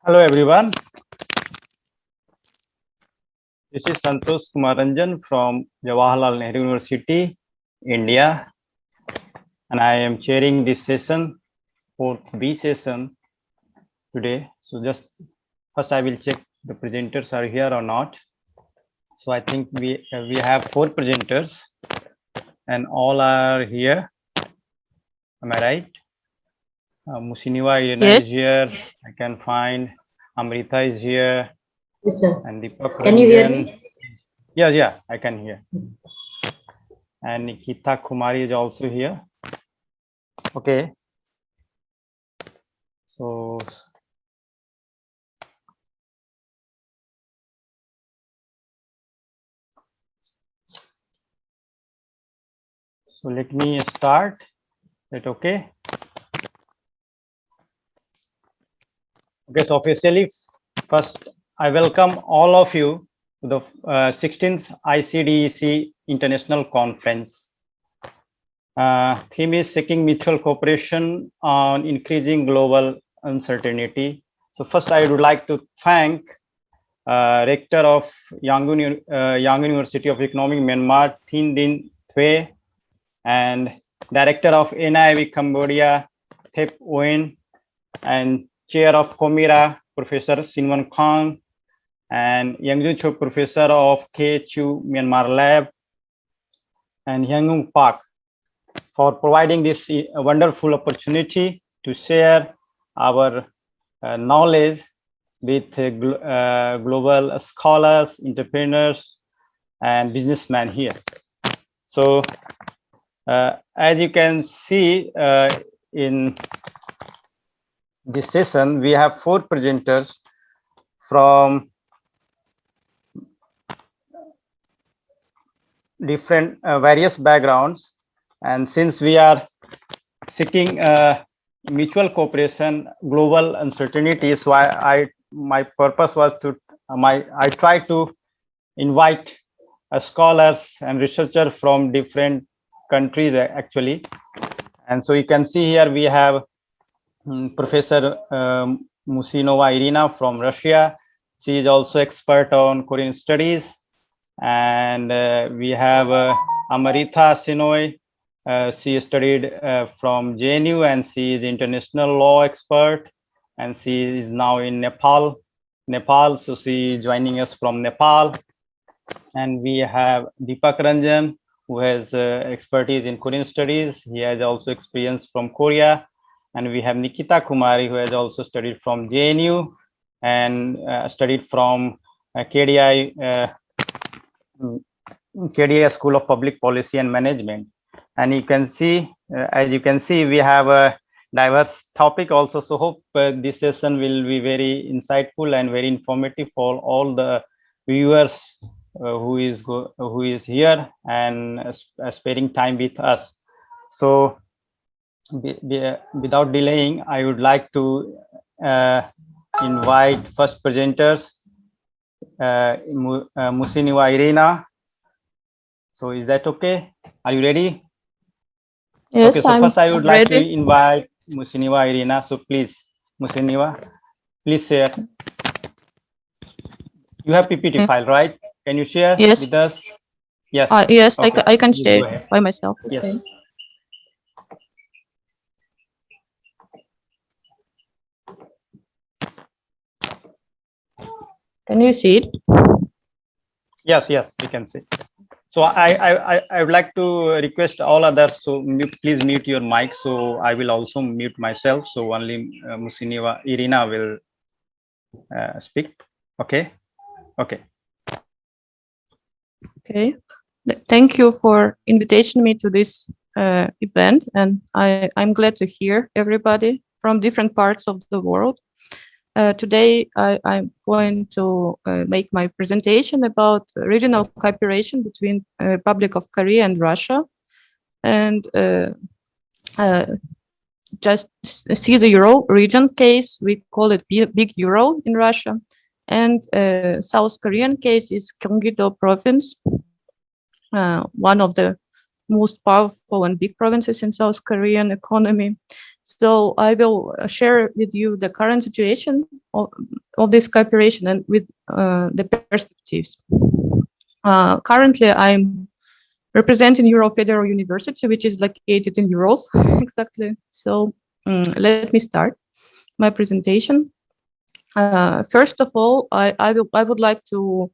Hello everyone. This is Kumar Ranjan from Jawaharlal Nehru University, India, and I am chairing this session, 4th B session today. So just first I will check the presenters are here or not. So I think we have 4 presenters and all are here. Am I right? Musinova Irina is here. I can find Amritha is here. Yes, sir. And Deepak Can you hear me? Yeah, I can hear. And Nikita Kumari is also here. Okay. So let me start. Is that okay? Okay, so officially, first I welcome all of you to the 16th ICDEC International Conference. Theme is seeking mutual cooperation on increasing global uncertainty. So first I would like to thank Rector of Yangon University of Economic Myanmar, Thin Din Thuy, and Director of NIV Cambodia, Thep Oen, and Chair of Komira, Professor Sinwan Khang, and Yangju Cho, Professor of KHU Myanmar Lab, and Hyungung Park for providing this wonderful opportunity to share our knowledge with global scholars, entrepreneurs, and businessmen here. So as you can see in this session, we have 4 presenters from different various backgrounds, and since we are seeking mutual cooperation, global uncertainty, so my purpose was to I try to invite scholars and researchers from different countries actually. And so you can see here we have Professor Musinova Irina from Russia. She is also expert on Korean studies. And we have Amritha Shenoy. She studied from JNU and she is international law expert, and she is now in Nepal. So she is joining us from Nepal. And we have Deepak Ranjan, who has expertise in Korean studies. He has also experience from Korea. And we have Nikita Kumari, who has also studied from JNU and studied from KDI School of Public Policy and Management. And you can see, as you can see, we have a diverse topic also. So hope this session will be very insightful and very informative for all the viewers who is here and sparing time with us. So without delaying, I would like to invite first presenters, Musinova Irina. So is that okay? Are you ready? Yes, okay, so I'm first I would ready. like to invite Musinova Irina. So please, Musinova, please share. You have PPT file, right? Can you share with us? Yes. Yes, okay. I can share by myself. Yes. Okay. Can you see it? Yes, we can see. So I would like to request all others, so please mute your mic. So I will also mute myself. So only Musinova Irina will speak. Okay. Okay. Okay. Thank you for inviting me to this event, and I'm glad to hear everybody from different parts of the world. Today, I'm going to make my presentation about regional cooperation between Republic of Korea and Russia, and just see the Ural region case. We call it Big Ural in Russia, and South Korean case is Kyonggi Province, one of the most powerful and big provinces in South Korean economy. So I will share with you the current situation of this cooperation and with the perspectives. Currently, I'm representing Ural Federal University, which is located in Urals, exactly. So let me start my presentation. First of all, I would like to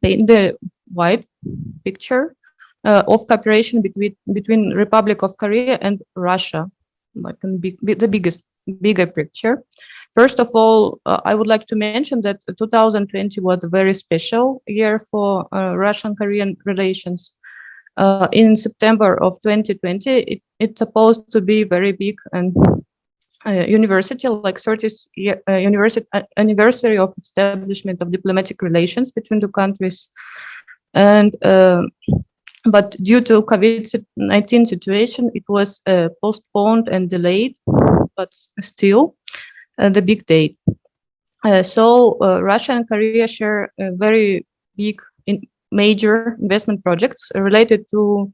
paint the wide picture of cooperation between Republic of Korea and Russia, like the bigger picture. First of all, I would like to mention that 2020 was a very special year for Russian-Korean relations. In September of 2020, it's supposed to be very big and university, like 30th anniversary of establishment of diplomatic relations between the countries. And but due to COVID-19 situation, it was postponed and delayed, but still the big date. So Russia and Korea share very big major investment projects related to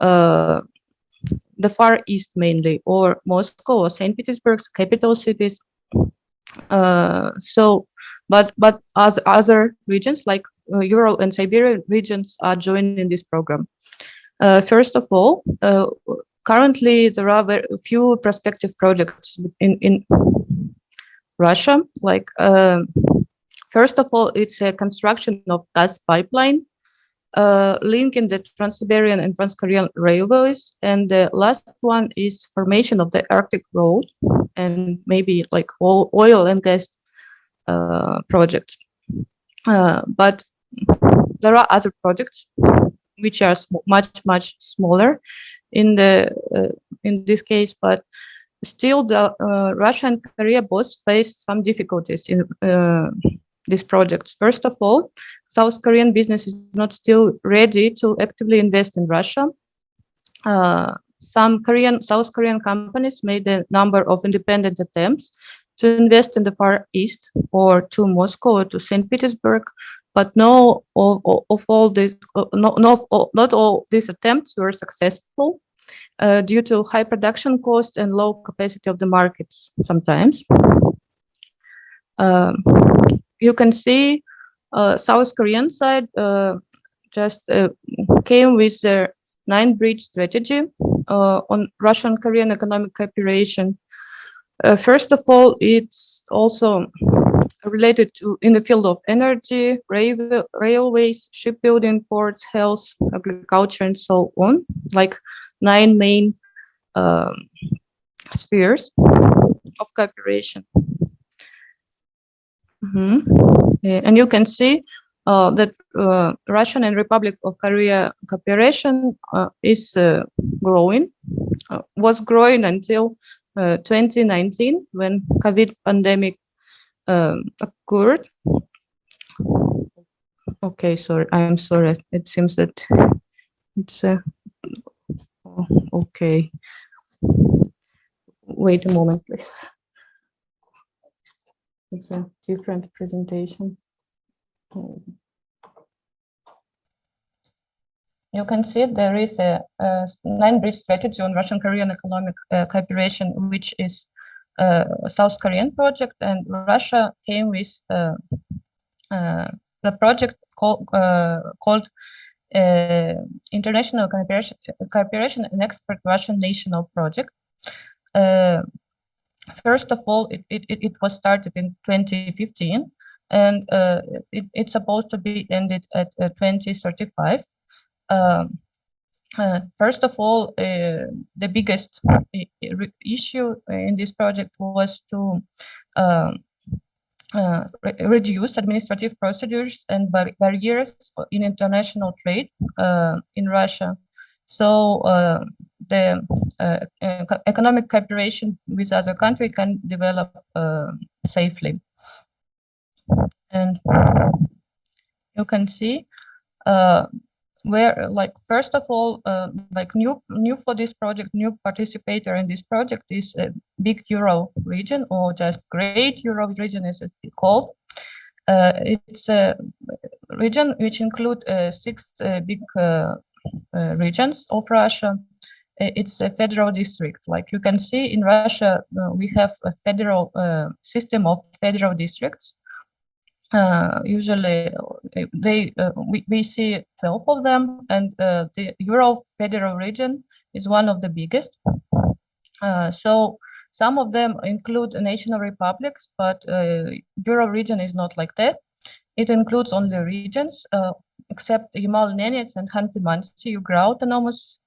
the Far East mainly, or Moscow or St. Petersburg's capital cities. But as other regions like Ural and Siberia regions are joining this program. First of all, currently there are very few prospective projects in Russia. Like first of all, it's a construction of gas pipeline linking the Trans-Siberian and Trans-Korean railways, and the last one is formation of the Arctic Road, and maybe like oil and gas projects. But there are other projects which are much smaller in this case, but still the Russia and Korea both face some difficulties in these projects. First of all, South Korean business is not still ready to actively invest in Russia. Some South Korean companies made a number of independent attempts to invest in the Far East or to Moscow or to St. Petersburg, but not all these attempts were successful due to high production costs and low capacity of the markets sometimes. You can see South Korean side just came with their 9-bridge strategy on Russian-Korean economic cooperation. First of all, it's also related to in the field of energy, railways, shipbuilding, ports, health, agriculture, and so on, like 9 main spheres of cooperation. And you can see that Russian and Republic of Korea cooperation is growing, was growing until 2019 when COVID pandemic occurred. Okay, sorry, I'm sorry. It seems that it's okay. Wait a moment, please. It's a different presentation. You can see there is a 9-bridge strategy on Russian-Korean economic cooperation, which is a South Korean project, and Russia came with the project called International Cooperation and Expert Russian National Project. First of all, it was started in 2015, and it's supposed to be ended at 2035. First of all, the biggest issue in this project was to reduce administrative procedures and barriers in international trade in Russia. So the economic cooperation with other countries can develop safely. And you can see where, like, first of all, like new for this project, new participator in this project is a big Ural region, or just Great Ural region as it's called. It's a region which includes 6 big regions of Russia, it's a federal district. Like you can see in Russia, we have a federal system of federal districts. Usually we see 12 of them, and the Ural federal region is one of the biggest. So some of them include national republics, but Ural region is not like that. It includes only regions, except Himalayas and Khanty-Mansi, Ural autonomous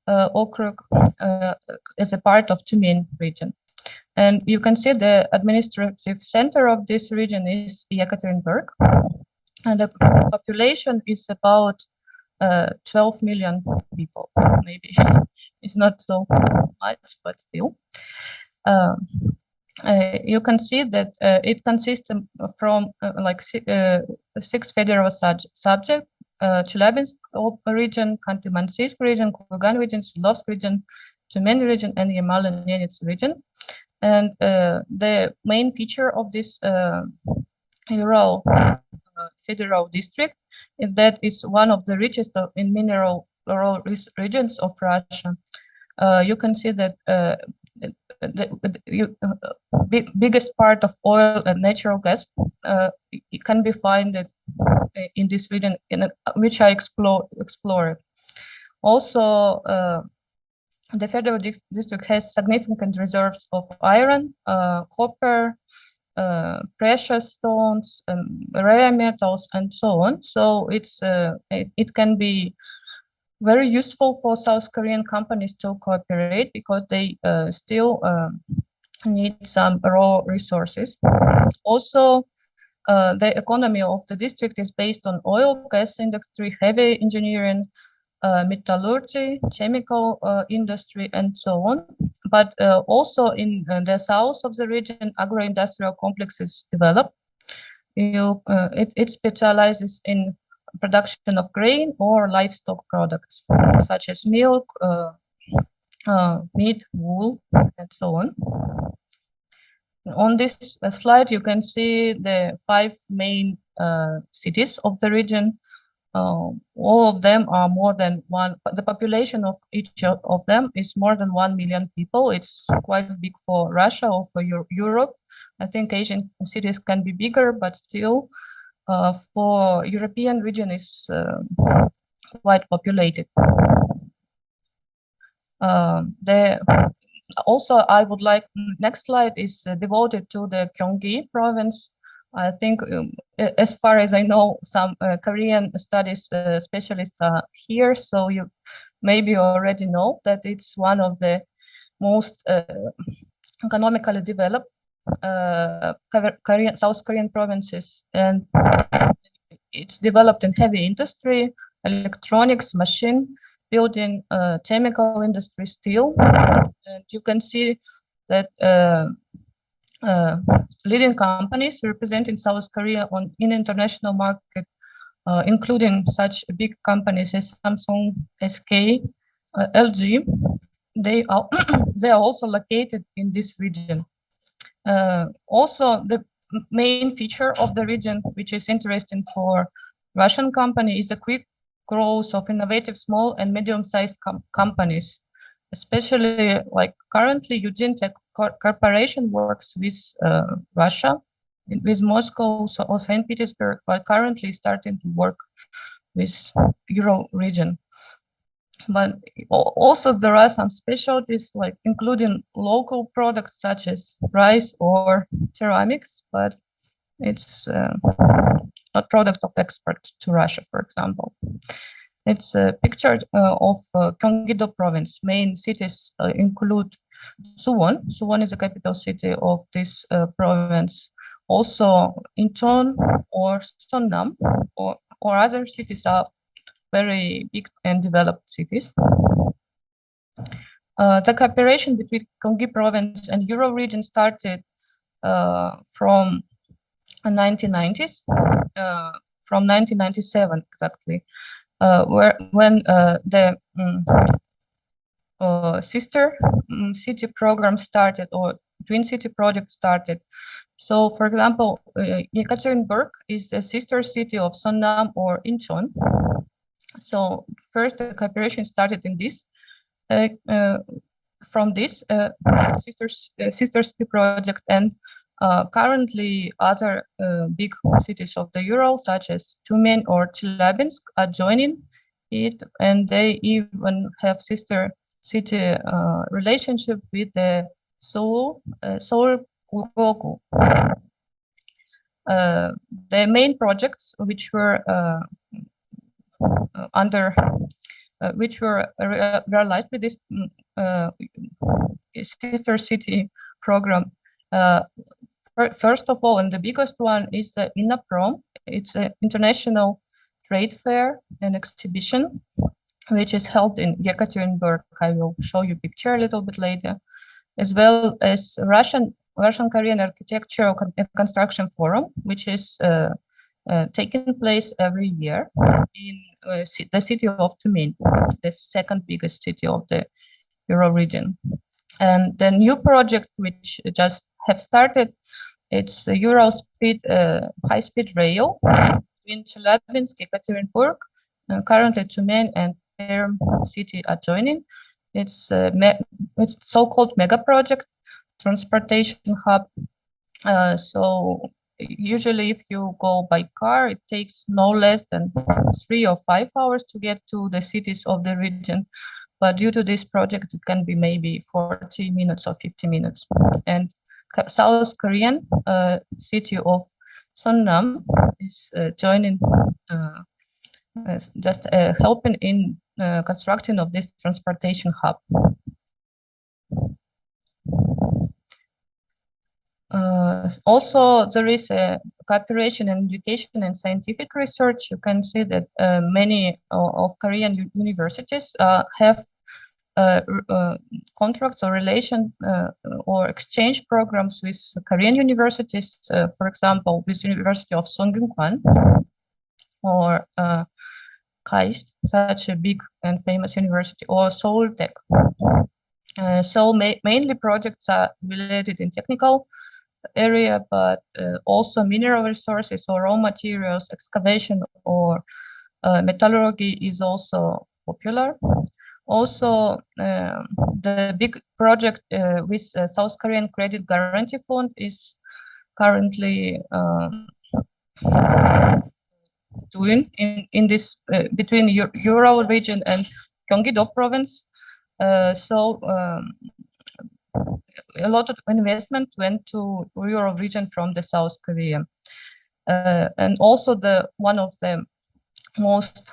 okrug, as a part of Tyumen region. And you can see the administrative center of this region is Yekaterinburg. And the population is about 12 million people, maybe. It's not so much, but still. You can see that it consists from six federal subjects: Chelyabinsk region, Khanty-Mansiysk region, Kurgan region, Sverdlovsk region, Tyumen region, and Yamal-Nenets region. And the main feature of this Ural federal district is that it's one of the richest in mineral regions of Russia. You can see that the biggest part of oil and natural gas it can be found in this region, which I explored. Also, the federal district has significant reserves of iron, copper, precious stones, rare metals, and so on. So it can be very useful for South Korean companies to cooperate, because they still need some raw resources. Also, the economy of the district is based on oil, gas industry, heavy engineering, metallurgy, chemical industry, and so on. But also in the south of the region, agro-industrial complexes develop. It specializes in production of grain or livestock products, such as milk, meat, wool, and so on. On this slide, you can see the 5 main cities of the region. All of them are more than one. The population of each of them is more than 1 million people. It's quite big for Russia or for Europe. I think Asian cities can be bigger, but still, for European region is quite populated. Also, I would like, next slide is devoted to the Kyonggi Province. I think, as far as I know, some Korean studies specialists are here, so you maybe already know that it's one of the most economically developed South Korean provinces, and it's developed in heavy industry, electronics, machine building, chemical industry, steel. And you can see that leading companies representing South Korea in international market, including such big companies as Samsung, SK, LG, they are also located in this region. Also, the main feature of the region, which is interesting for Russian company, is a quick growth of innovative small and medium-sized companies. Especially, like currently, Eugene Tech Corporation works with Russia, with Moscow, so also St. Petersburg, but currently starting to work with Euro region. But also there are some specialties, like including local products such as rice or ceramics, but it's not product of export to Russia, for example. It's a picture of Kyonggi Province. Main cities include Suwon. Suwon is the capital city of this province. Also, Incheon or Songnam or other cities are very big and developed cities. The cooperation between Kyonggi Province and Ural region started from 1990s, from 1997 exactly. When the sister city program started, or twin city project started. So, for example, Yekaterinburg is a sister city of Songnam or Incheon. So first the cooperation started in this from this sister city project, and currently other big cities of the Ural, such as Tyumen or Chelyabinsk, are joining it, and they even have sister city relationship with the Seoul Gukgogu. The main projects which were realized with this sister city program. First of all, and the biggest one is the Innaprom. It's an international trade fair and exhibition, which is held in Yekaterinburg. I will show you a picture a little bit later, as well as Russian-Korean Architectural and Construction Forum, which is taking place every year in the city of Tyumen, the second biggest city of the Ural region. And the new project, which just have started, it's a Ural speed high-speed rail in Chelyabinsk, Yekaterinburg, and currently Tyumen and Perm city are joining. It's so-called mega project, transportation hub. So usually if you go by car, it takes no less than 3 or 5 hours to get to the cities of the region. But due to this project, it can be maybe 40 minutes or 50 minutes. And South Korean city of Songnam is joining, just helping in construction of this transportation hub. Also, there is a cooperation in education and scientific research. You can see that many of Korean universities have contracts or relation or exchange programs with Korean universities, for example, with University of Sogang or KAIST, such a big and famous university, or Seoul Tech. So mainly projects are related in technical area, but also mineral resources or raw materials, excavation or metallurgy is also popular. Also, the big project with South Korean Credit Guarantee Fund is currently doing in this between Ural region and Kyonggi Province. So a lot of investment went to Ural region from the South Korea, and also one of the most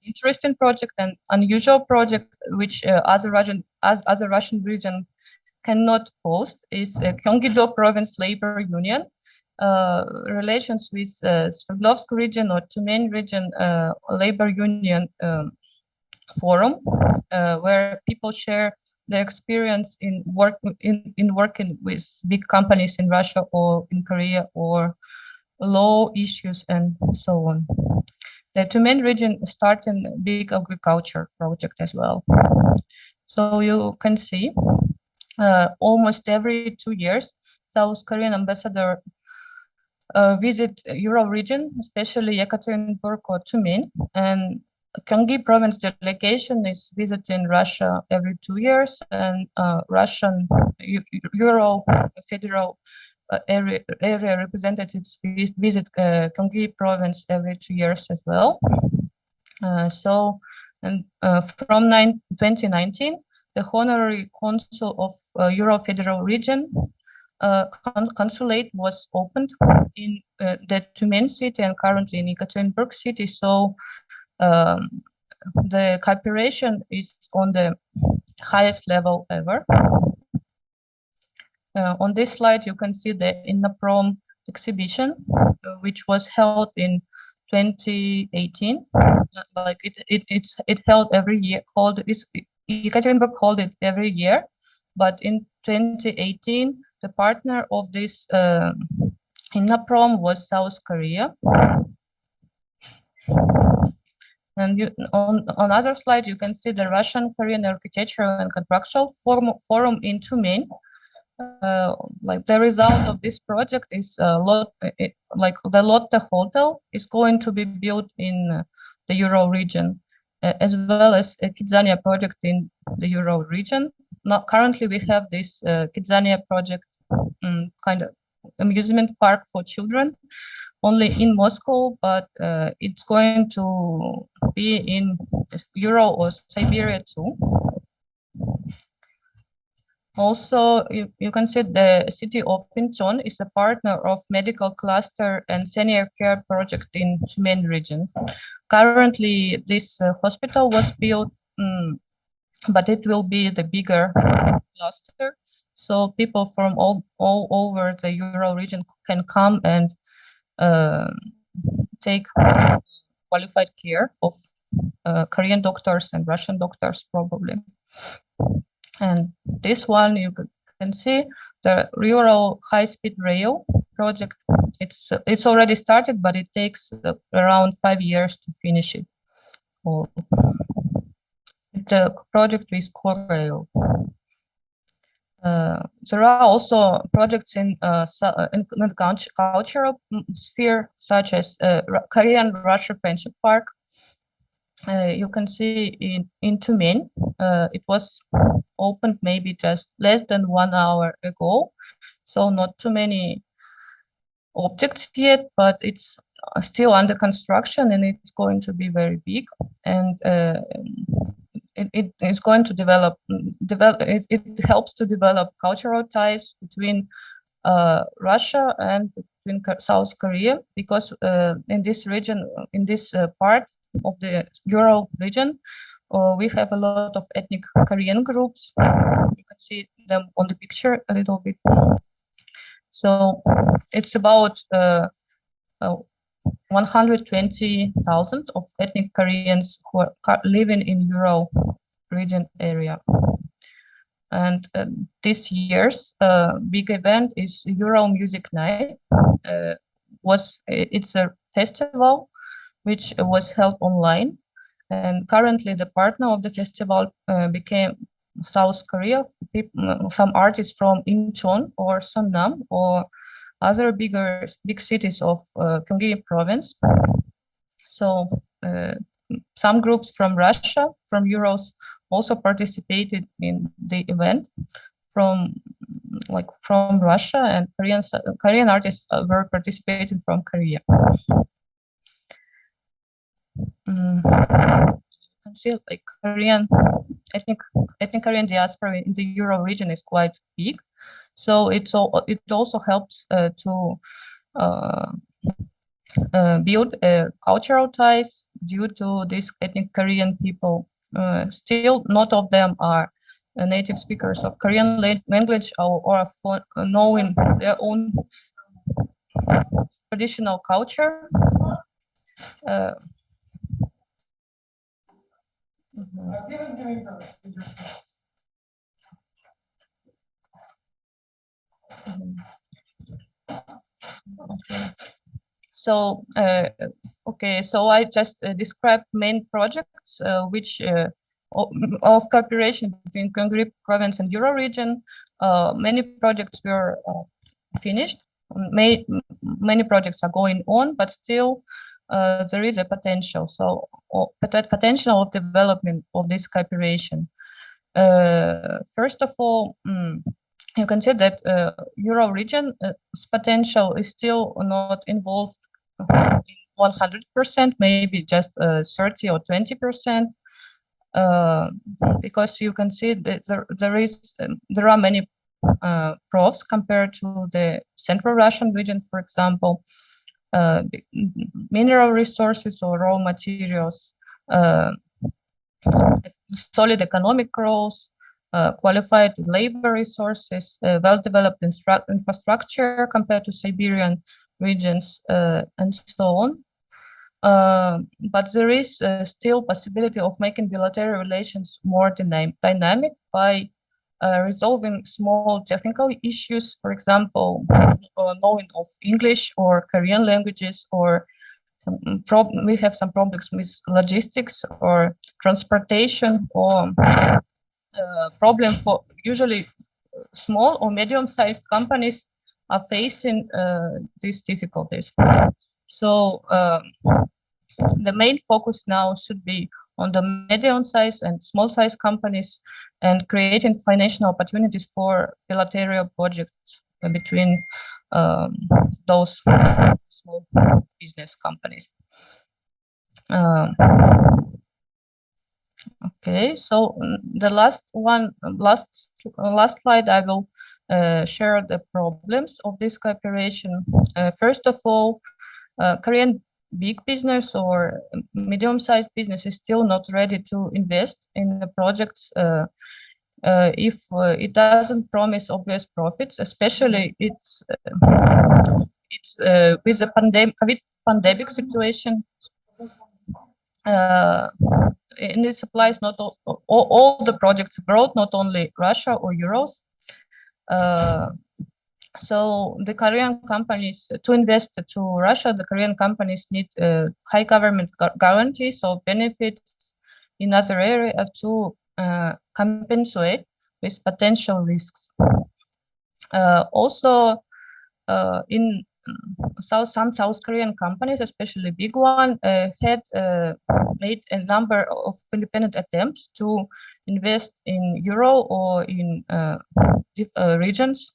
interesting project and unusual project which other Russian region cannot post is Kyonggi Province Labor Union. Relations with Sverdlovsk region or Tyumen region labor union forum, where people share their experience in working with big companies in Russia or in Korea, or law issues and so on. The Tyumen region starting a big agriculture project as well. So you can see almost every 2 years, South Korean ambassador visit Ural region, especially Yekaterinburg or Tyumen, and Kyonggi Province delegation is visiting Russia every 2 years, and Russian Ural federal area representatives visit Kyonggi Province every 2 years as well. So, and from 2019, the honorary consul of Ural Federal Region consulate was opened in the Tyumen city and currently in Yekaterinburg city. So the cooperation is on the highest level ever. On this slide, you can see the Innaprom exhibition, which was held in 2018. Like it held every year. Yekaterinburg hold it every year, but in 2018, the partner of this Innaprom was South Korea. And on other slide, you can see the Russian-Korean Architectural and Contractual Forum in Tyumen. Like the result of this project is like the Lotte Hotel is going to be built in the Ural region. as well as a Kidzania project in the Ural region. Now, currently, we have this Kidzania project, kind of amusement park for children, only in Moscow, but it's going to be in Ural or Siberia too. Also, you can see the city of Int'l is a partner of medical cluster and senior care project in Tyumen region. Currently, this hospital was built, but it will be the bigger cluster. So people from all over the Ural region can come and take qualified care of Korean doctors and Russian doctors probably. And this one you can see the rural high-speed rail project. It's already started, but it takes around 5 years to finish it. The project with Korail. There are also projects in the cultural sphere, such as Korean-Russia Friendship Park. You can see in Tyumen, it was opened maybe just less than 1 hour ago, so not too many objects yet, but it's still under construction and it's going to be very big, and it is going to develop. It helps to develop cultural ties between Russia and between South Korea, because in this region, in this part of the Ural region, we have a lot of ethnic Korean groups. You can see them on the picture a little bit. So it's about 120,000 of ethnic Koreans who are living in Ural region area. And this year's big event is Ural Music Night. It's a festival which was held online, and currently the partner of the festival became South Korea. Some artists from Incheon or Songnam or other big cities of Kyonggi Province. So some groups from Russia, from Urals, also participated in the event. From Russia, and Korean artists were participating from Korea. You can see like ethnic Korean diaspora in the Ural region is quite big, so it also helps to build cultural ties due to these ethnic Korean people. Still, not all of them are native speakers of Korean language or knowing their own traditional culture. So, okay, so I just described main projects which of cooperation between Kyonggi Province and Ural region. Many projects were finished. Many projects are going on, but still there is a potential. So, potential of development of this cooperation. First of all, you can see that Ural region's potential is still not involved in 100%, maybe just 30 or 20%, because you can see that there are many profs compared to the Central Russian region, for example, mineral resources or raw materials, solid economic growth, qualified labor resources, well-developed infrastructure compared to Siberian regions, and so on. But there is still possibility of making bilateral relations more dynamic by resolving small technical issues, for example, knowing of English or Korean languages, or we have some problems with logistics or transportation, or problem for usually small or medium-sized companies are facing these difficulties. So the main focus now should be on the medium size and small size companies and creating financial opportunities for bilateral projects between those small business companies. Okay, so the last slide, I will share the problems of this cooperation. First of all, Korean big business or medium-sized business is still not ready to invest in the projects if it doesn't promise obvious profits, especially it's with the COVID pandemic situation. And it applies not all the projects abroad, not only Russia or Euros. So the Korean companies, to invest to Russia, the Korean companies need high government guarantees or benefits in other areas to compensate with potential risks. Also, in some South Korean companies, especially big one, had made a number of independent attempts to invest in Ural or in regions,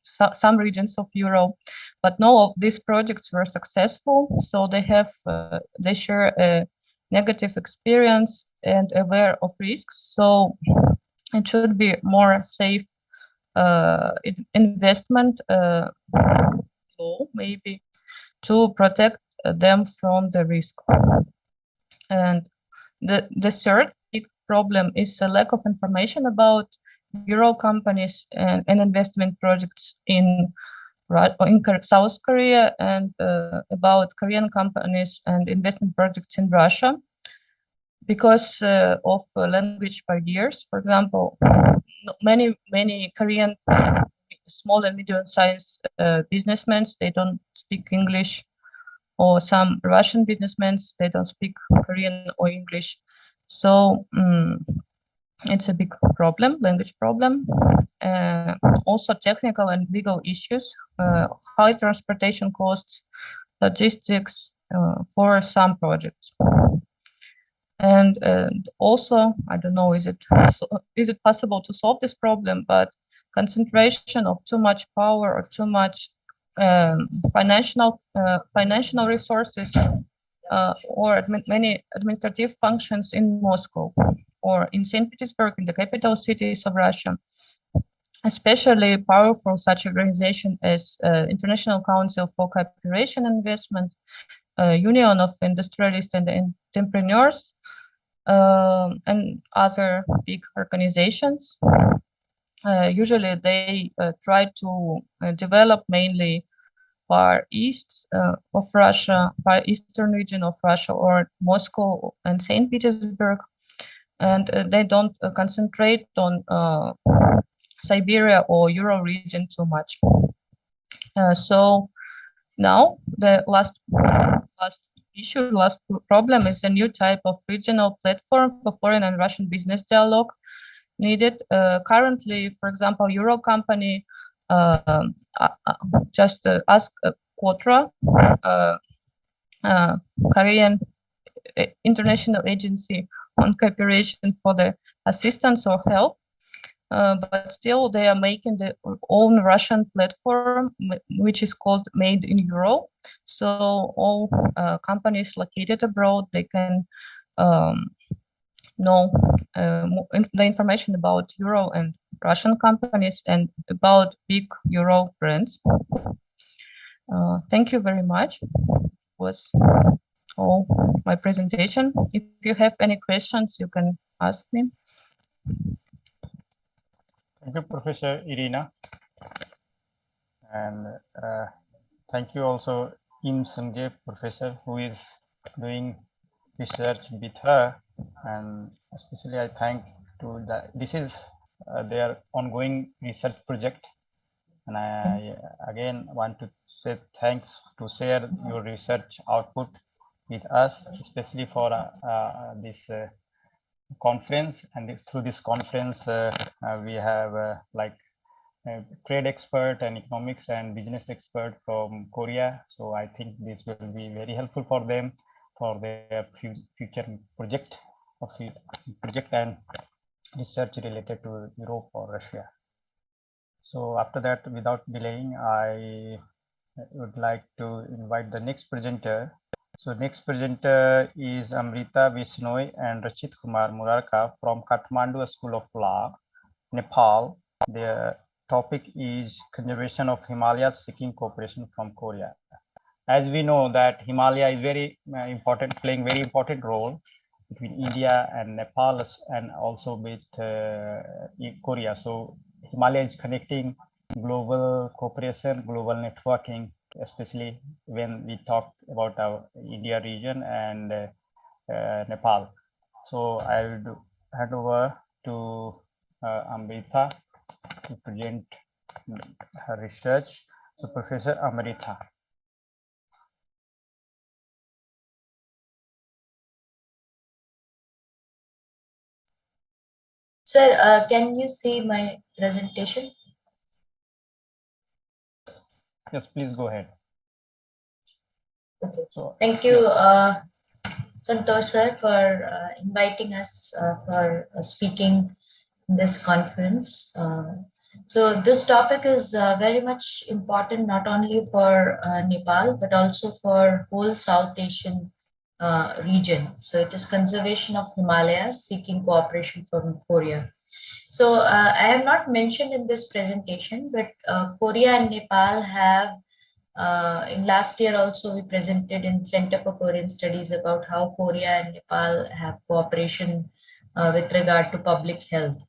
some regions of Ural, but no of these projects were successful. So they share a negative experience and aware of risks. So it should be more safe investment law, maybe, to protect them from the risk. And the third big problem is a lack of information about Ural companies and investment projects in South Korea and about Korean companies and investment projects in Russia because of language barriers. For example, many Korean small and medium-sized businessmen, they don't speak English, or some Russian businessmen, they don't speak Korean or English. So it's a big problem, language problem. Also technical and legal issues, high transportation costs, logistics for some projects. And also, I don't know, is it possible to solve this problem? But concentration of too much power or too much financial resources or many administrative functions in Moscow or in St. Petersburg, in the capital cities of Russia, especially powerful such organization as International Council for Cooperation and Investment, Union of Industrialists and Entrepreneurs, and other big organizations. Usually they try to develop mainly far east of Russia, far eastern region of Russia, or Moscow and St. Petersburg, and they don't concentrate on Siberia or Ural region too much. So now the last problem is a new type of regional platform for foreign and Russian business dialogue needed. Currently, for example, Ural company just ask Kotra, Korean international agency on cooperation for the assistance or help. But still they are making their own Russian platform, which is called Made in Ural. So all companies located abroad, they can know the information about Ural and Russian companies and about big Ural brands. Thank you very much. Was all my presentation. If you have any questions, you can ask me. Thank you, Professor Irina. And thank you also Sungjae, professor, who is doing research with her. And especially I thank to that. This is their ongoing research project. And I again want to say thanks to share your research output with us, especially for this conference. And through this conference, we have like trade expert and economics and business expert from Korea. So I think this will be very helpful for them. for their future project and research related to Europe or Russia. So after that, without delaying, I would like to invite the next presenter. So next presenter is Amritha, Shenoy and Rachit Kumar Murarka from Kathmandu School of Law, Nepal. The topic is conservation of Himalayas seeking cooperation from Korea. As we know that Himalaya is very important, playing very important role between India and Nepal and also with Korea. So Himalaya is connecting global cooperation, global networking, especially when we talk about our India region and Nepal. So I will hand over to Amritha to present her research. So Professor Amritha. Sir, can you see my presentation? Yes, please go ahead. Okay. So, thank you, Santosh sir, for inviting us for speaking in this conference. So this topic is very much important not only for Nepal but also for whole South Asian region. So it is conservation of Himalayas seeking cooperation from Korea. So I have not mentioned in this presentation, but Korea and Nepal have in last year also we presented in Center for Korean Studies about how Korea and Nepal have cooperation with regard to public health.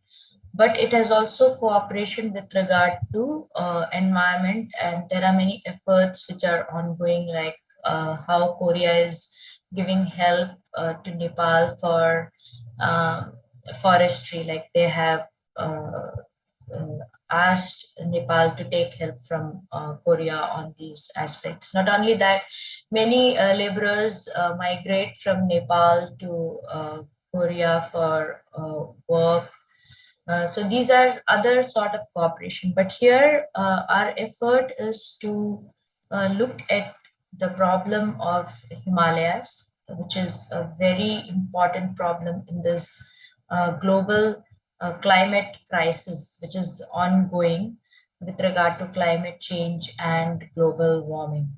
But it has also cooperation with regard to environment, and there are many efforts which are ongoing, like how Korea is giving help to Nepal for forestry, like they have uh, asked Nepal to take help from Korea on these aspects. Not only that, many laborers migrate from Nepal to Korea for work. So these are other sort of cooperation. But here, our effort is to look at the problem of Himalayas, which is a very important problem in this global climate crisis, which is ongoing with regard to climate change and global warming.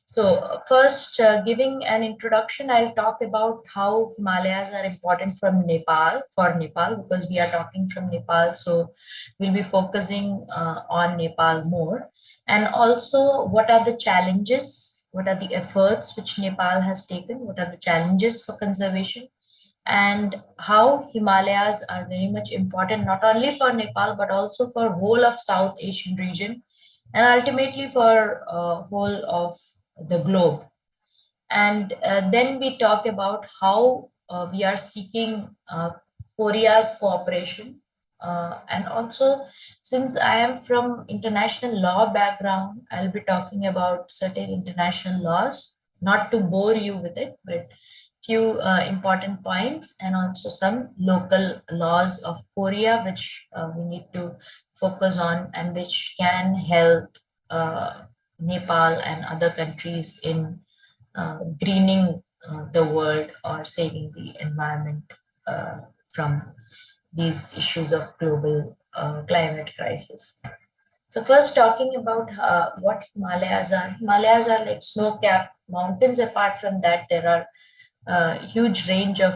So first, giving an introduction, I'll talk about how Himalayas are important for Nepal, because we are talking from Nepal. So we'll be focusing on Nepal more. And also, what are the challenges? What are the efforts which Nepal has taken? What are the challenges for conservation? And how Himalayas are very much important, not only for Nepal, but also for whole of South Asian region, and ultimately for whole of the globe. And then we talk about how we are seeking Korea's cooperation. And also, since I am from international law background, I'll be talking about certain international laws, not to bore you with it, but few important points, and also some local laws of Korea, which we need to focus on and which can help Nepal and other countries in greening the world or saving the environment from these issues of global climate crisis. So first, talking about what Himalayas are. Himalayas are like snow-capped mountains. Apart from that, there are huge range of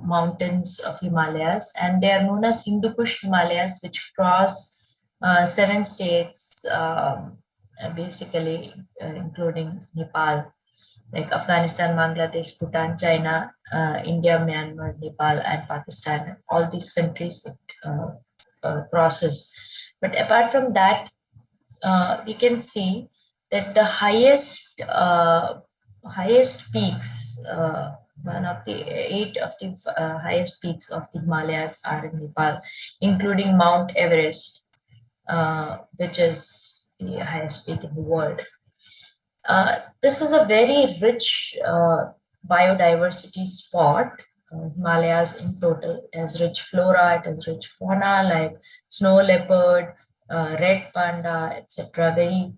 mountains of Himalayas, and they are known as Hindu Kush Himalayas, which cross 7 states, basically including Nepal, like Afghanistan, Bangladesh, Bhutan, China, India, Myanmar, Nepal, and Pakistan. All these countries it crosses. But apart from that, we can see that the highest peaks, one of the 8 of the highest peaks of the Himalayas are in Nepal, including Mount Everest, which is the highest peak in the world. This is a very rich biodiversity spot. Himalayas in total has rich flora, it has rich fauna like snow leopard, red panda, etc. Very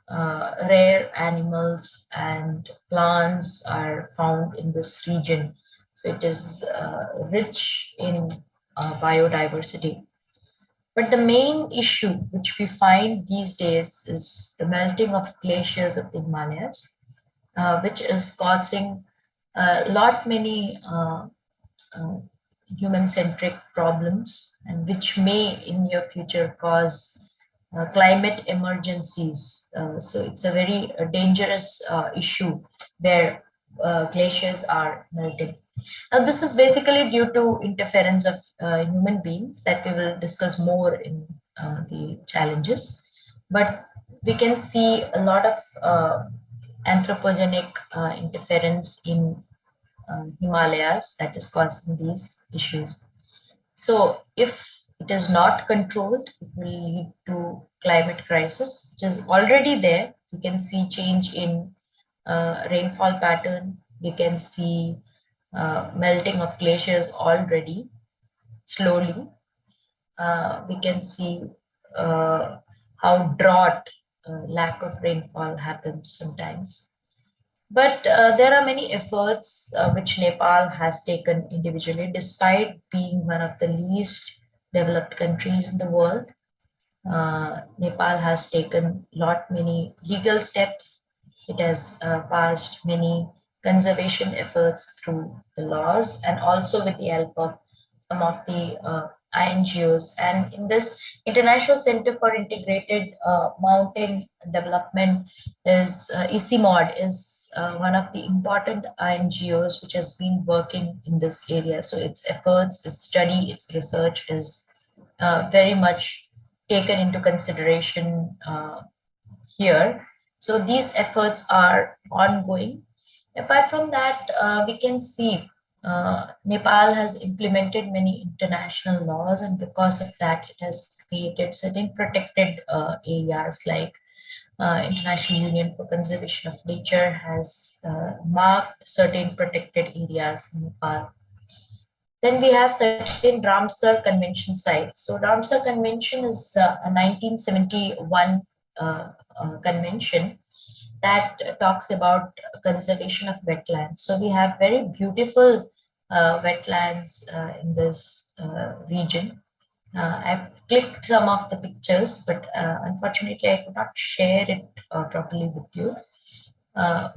rare animals and plants are found in this region. So it is rich in biodiversity. But the main issue which we find these days is the melting of glaciers of the Himalayas, which is causing a lot many uh, human-centric problems, and which may in near future cause climate emergencies. So it's a very dangerous issue where glaciers are melting. Now, this is basically due to interference of human beings that we will discuss more in the challenges. But we can see a lot of anthropogenic interference in Himalayas that is causing these issues. So if it is not controlled, it will lead to climate crisis, which is already there. You can see change in rainfall pattern. We can see melting of glaciers already slowly. We can see how drought, lack of rainfall happens sometimes. But there are many efforts which Nepal has taken individually, despite being one of the least developed countries in the world. Nepal has taken lot many legal steps. It has passed many conservation efforts through the laws and also with the help of some of the INGOs. And in this International Center for Integrated Mountain Development is ICIMOD is one of the important INGOs which has been working in this area. So its efforts, its study, its research is very much taken into consideration here. So these efforts are ongoing. Apart from that, we can see Nepal has implemented many international laws, and because of that, it has created certain protected areas like International Union for Conservation of Nature has marked certain protected areas in Nepal. Then we have certain Ramsar Convention sites. So Ramsar Convention is a 1971 convention that talks about conservation of wetlands. So we have very beautiful wetlands in this region. I've clicked some of the pictures, but unfortunately I could not share it properly with you.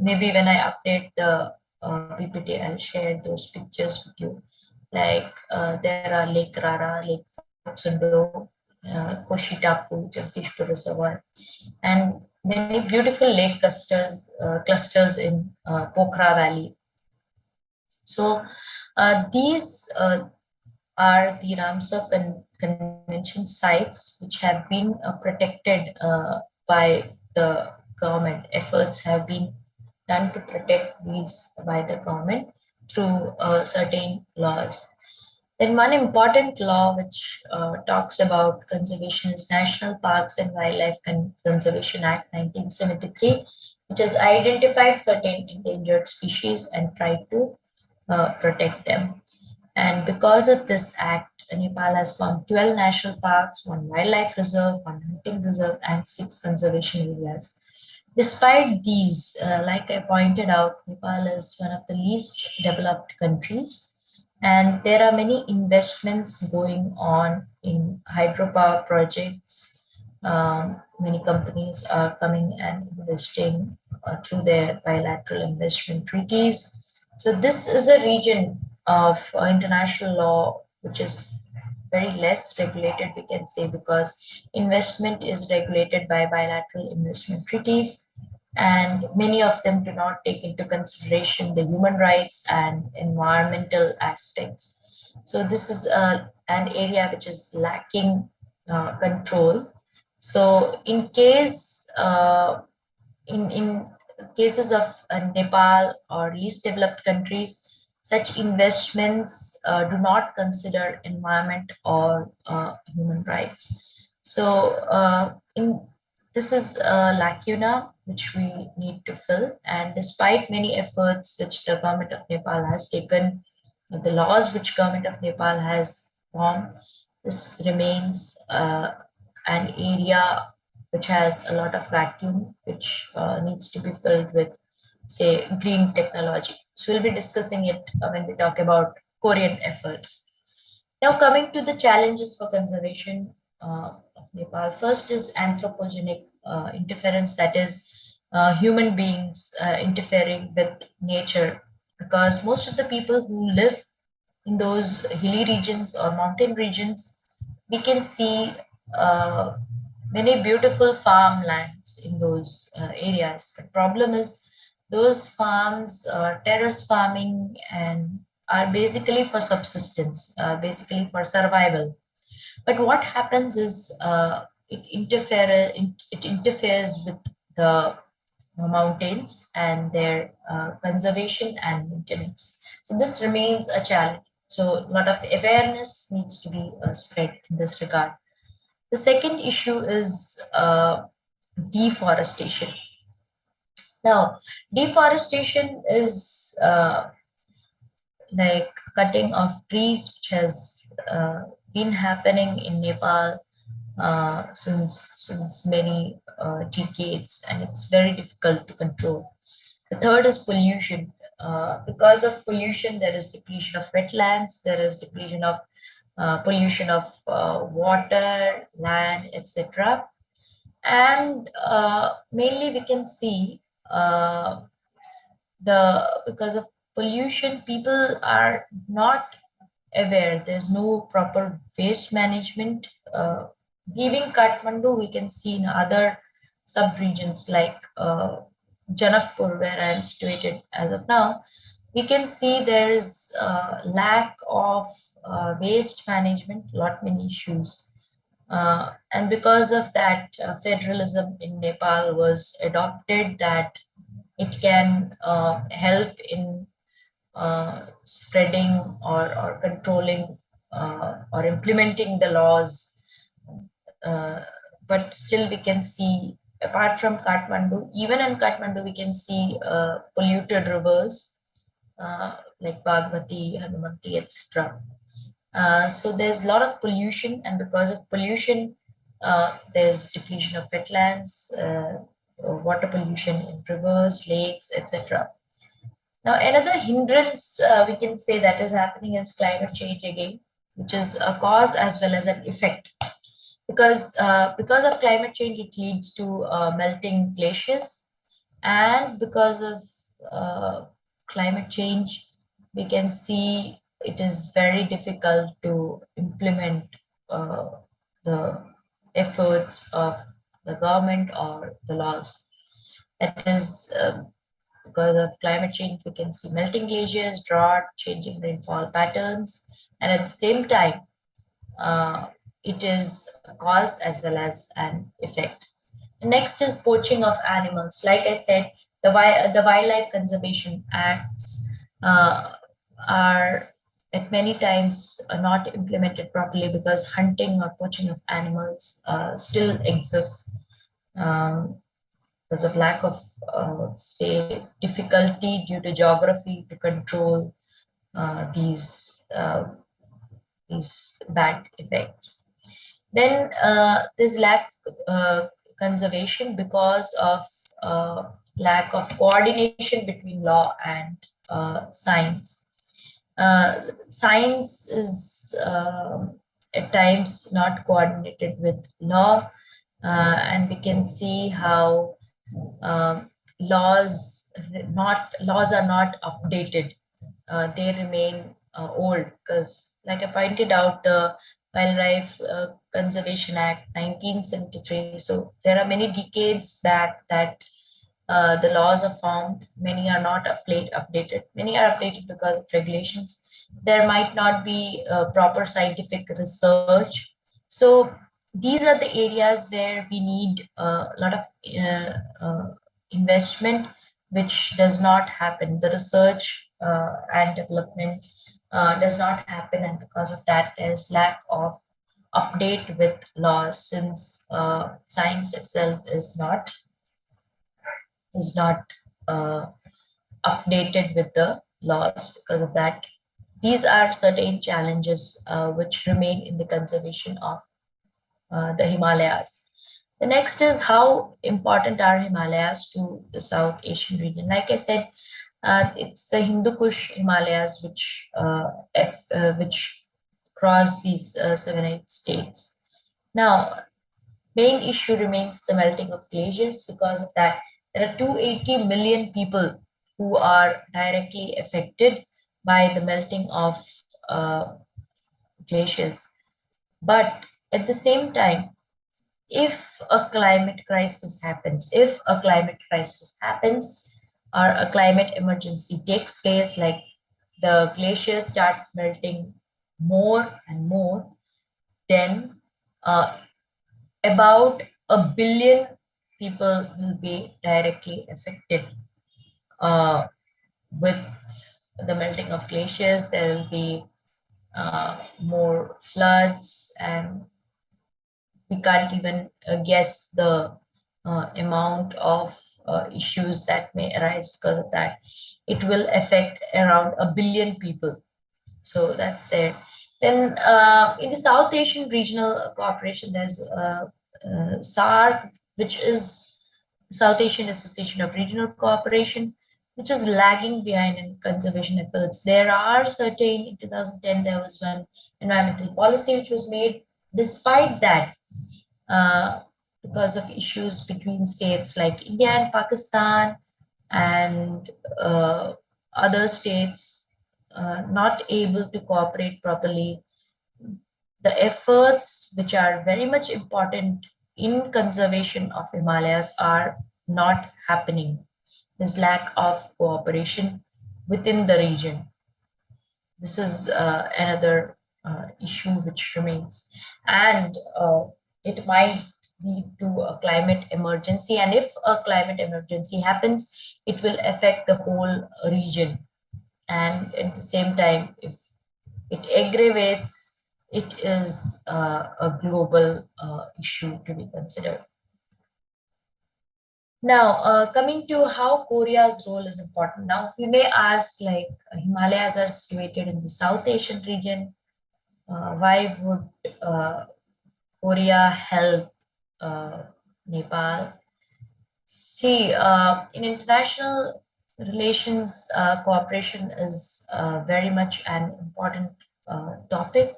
Maybe when I update the PPT, I'll share those pictures with you. Like there are Lake Rara, Lake Foxundo, Koshitapu, Jagdishpur Reservoir, and many beautiful lake clusters in Pokhara Valley. So these are the Ramsar Convention sites which have been protected by the government. Efforts have been done to protect these by the government through certain laws. Then one important law which talks about conservation is National Parks and Wildlife Conservation Act 1973, which has identified certain endangered species and tried to protect them. And because of this act, Nepal has formed 12 national parks, 1 wildlife reserve, 1 hunting reserve, and 6 conservation areas. Despite these, like I pointed out, Nepal is one of the least developed countries, and there are many investments going on in hydropower projects. Many companies are coming and investing through their bilateral investment treaties. So this is a region of international law which is very less regulated, we can say, because investment is regulated by bilateral investment treaties, and many of them do not take into consideration the human rights and environmental aspects. So this is an area which is lacking control. So in cases of Nepal or least developed countries, such investments do not consider environment or human rights. So this is a lacuna which we need to fill. And despite many efforts which the government of Nepal has taken, the laws which government of Nepal has formed, this remains an area which has a lot of vacuum, which needs to be filled with, say, green technology. So we'll be discussing it when we talk about Korean efforts. Now, coming to the challenges for conservation of Nepal, first is anthropogenic interference, that is, human beings interfering with nature, because most of the people who live in those hilly regions or mountain regions, we can see uh, many beautiful farmlands in those areas. The problem is those farms, terrace farming, and are basically for subsistence, basically for survival. But what happens is it interferes with the mountains and their conservation and maintenance. So this remains a challenge. So a lot of awareness needs to be spread in this regard. The second issue is deforestation. Now, deforestation is like cutting of trees, which has been happening in Nepal since many decades, and it's very difficult to control. The third is pollution. Because of pollution, there is depletion of wetlands, there is depletion of pollution of water, land, etc. And mainly we can see because of pollution, people are not aware. There's no proper waste management. Leaving Kathmandu, we can see in other sub-regions like Janakpur, where I am situated as of now, we can see there is lack of waste management, lot many issues. And because of that, federalism in Nepal was adopted, that it can help in spreading or controlling or implementing the laws. Uh, but still we can see, apart from Kathmandu, even in Kathmandu, we can see polluted rivers like Bagmati, Hanumanti, etc. So there's a lot of pollution, and because of pollution, there's depletion of wetlands, water pollution in rivers, lakes, etc. Now, another hindrance we can say that is happening is climate change again, which is a cause as well as an effect. Because of climate change, it leads to melting glaciers, and because of climate change, we can see it is very difficult to implement uh, the efforts of the government or the laws. That is, because of climate change, we can see melting glaciers, drought, changing rainfall patterns, and at the same time, uh, it is a cause as well as an effect. Next is poaching of animals. Like I said, the Wildlife Conservation Acts are at many times not implemented properly, because hunting or poaching of animals still exists because of lack of, say, difficulty due to geography to control uh, these uh, these bad effects. Then there's lack of conservation because of lack of coordination between law and science. Science is at times not coordinated with law, and we can see how laws are not updated. They remain old, because, like I pointed out, the Wildlife Conservation Act 1973. So there are many decades back that the laws are formed. Many are not updated. Many are updated because of regulations. There might not be proper scientific research. So these are the areas where we need a lot of investment, which does not happen. The research and development does not happen, and because of that, there's lack of update with laws, since science itself is not uh, updated with the laws. Because of that, these are certain challenges which remain in the conservation of the Himalayas. The next is how important are Himalayas to the South Asian region. Like I said, it's the Hindu Kush Himalayas which cross these 7 8 states. Now, main issue remains the melting of glaciers. Because of that, there are 280 million people who are directly affected by the melting of glaciers. But at the same time, if a climate crisis happens, or a climate emergency takes place, like the glaciers start melting more and more, then uh, about a billion people will be directly affected uh, with the melting of glaciers. There will be more floods, and we can't even guess the amount of issues that may arise because of that. It will affect around a billion people. So that's there. Then in the South Asian Regional Cooperation, there's SARC, which is South Asian Association of Regional Cooperation, which is lagging behind in conservation efforts. There are certain, in 2010, there was one environmental policy which was made. Despite that, uh, because of issues between states like India and Pakistan and other states not able to cooperate properly, the efforts which are very much important in conservation of Himalayas are not happening. There's lack of cooperation within the region. This is another issue which remains, and it might lead to a climate emergency. And if a climate emergency happens, it will affect the whole region. And at the same time, if it aggravates, it is a global issue to be considered. Now, coming to how Korea's role is important. Now, we may ask, like, Himalayas are situated in the South Asian region. Why would Korea help Nepal? See, in international relations, cooperation is very much an important topic,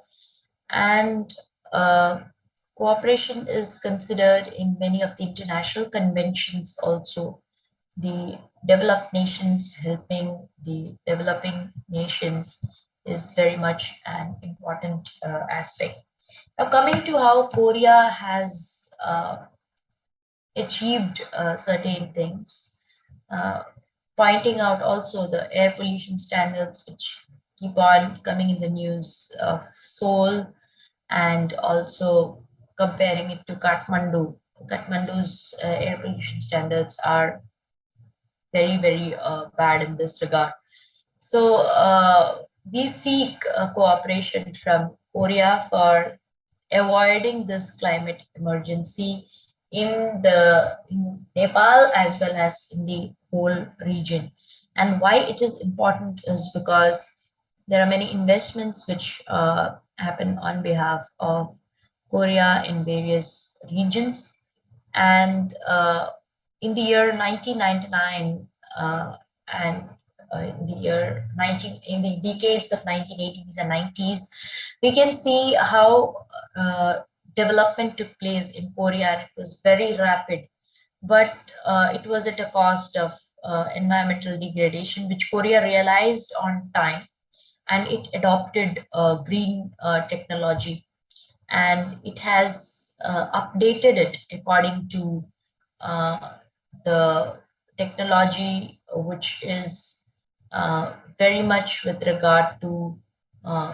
and uh, cooperation is considered in many of the international conventions also. The developed nations helping the developing nations is very much an important aspect. Now, coming to how Korea has achieved certain things, uh, pointing out also the air pollution standards which keep on coming in the news of Seoul, and also comparing it to Kathmandu. Kathmandu's air pollution standards are very bad in this regard. So we seek cooperation from Korea for avoiding this climate emergency in Nepal as well as in the whole region. And why it is important is because there are many investments which happen on behalf of Korea in various regions. And in the year 1999 and in the year 19 in the decades of 1980s and 90s, we can see how development took place in Korea, and it was very rapid. But it was at a cost of environmental degradation, which Korea realized on time, and it adopted green technology, and it has updated it according to uh, the technology which is very much with regard to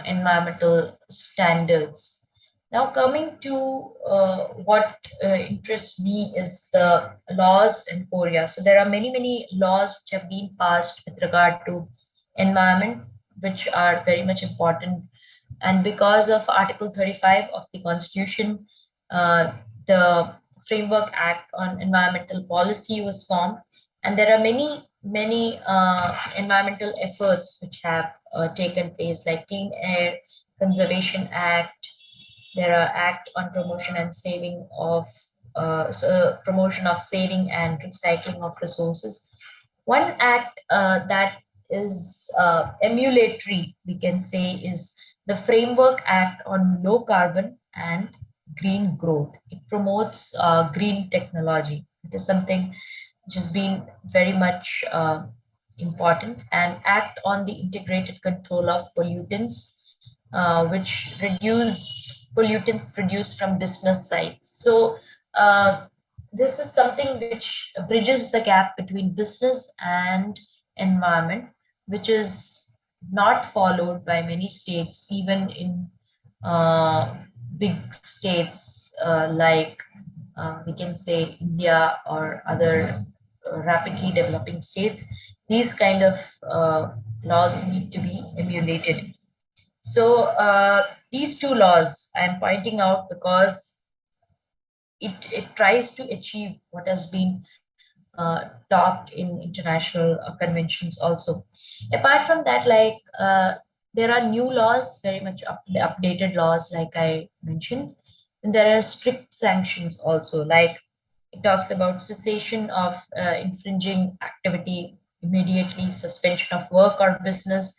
environmental standards. Now, coming to what interests me is the laws in Korea. So there are many laws which have been passed with regard to environment, which are very much important. And because of Article 35 of the Constitution, the Framework Act on Environmental Policy was formed, and there are many environmental efforts which have taken place, like Clean Air Conservation Act. There are Act on Promotion and Saving of promotion of saving and recycling of resources. One act that is emulatory, we can say, is the Framework Act on Low Carbon and Green Growth. It promotes green technology. It is something which has been very much important, and act on the integrated control of pollutants, which reduce pollutants produced from business sites. So this is something which bridges the gap between business and environment, which is not followed by many states, even in uh, big states like we can say India or other rapidly developing states. These kind of laws need to be emulated. So these two laws I'm pointing out because it tries to achieve what has been talked in international conventions also. Apart from that, like there are new laws, very much updated laws, like I mentioned. And there are strict sanctions also, like it talks about cessation of infringing activity immediately, suspension of work or business,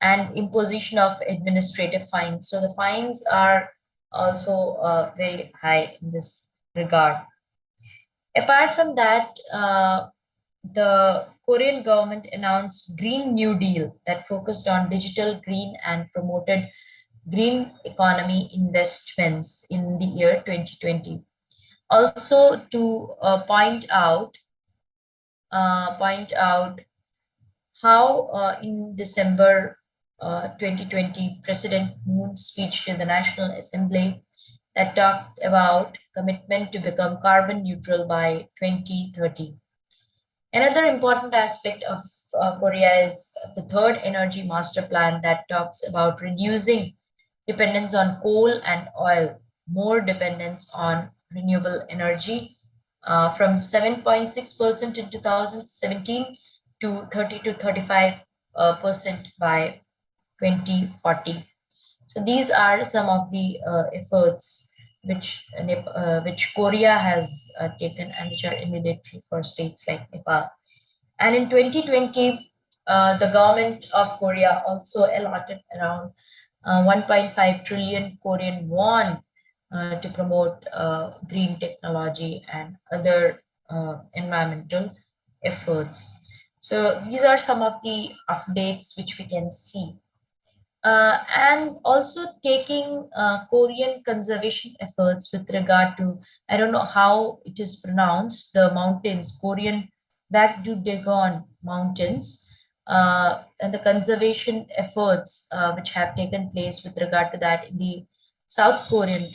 and imposition of administrative fines. So the fines are also very high in this regard. Apart from that, the Korean government announced Green New Deal that focused on digital green and promoted green economy investments in the year 2020. Also, to point out how in December 2020, President Moon's speech to the National Assembly that talked about commitment to become carbon neutral by 2030. Another important aspect of Korea is the third energy master plan that talks about reducing dependence on coal and oil, more dependence on renewable energy from 7.6% in 2017 to 30 to 35% by 2040. So these are some of the efforts which Korea has taken and which are immediately for states like Nepal. And in 2020, the government of Korea also allotted around 1.5 trillion Korean won to promote green technology and other environmental efforts. So these are some of the updates which we can see. And also taking Korean conservation efforts with regard to, I don't know how it is pronounced, the mountains, Korean Dagon Mountains, and the conservation efforts which have taken place with regard to that in the South Korean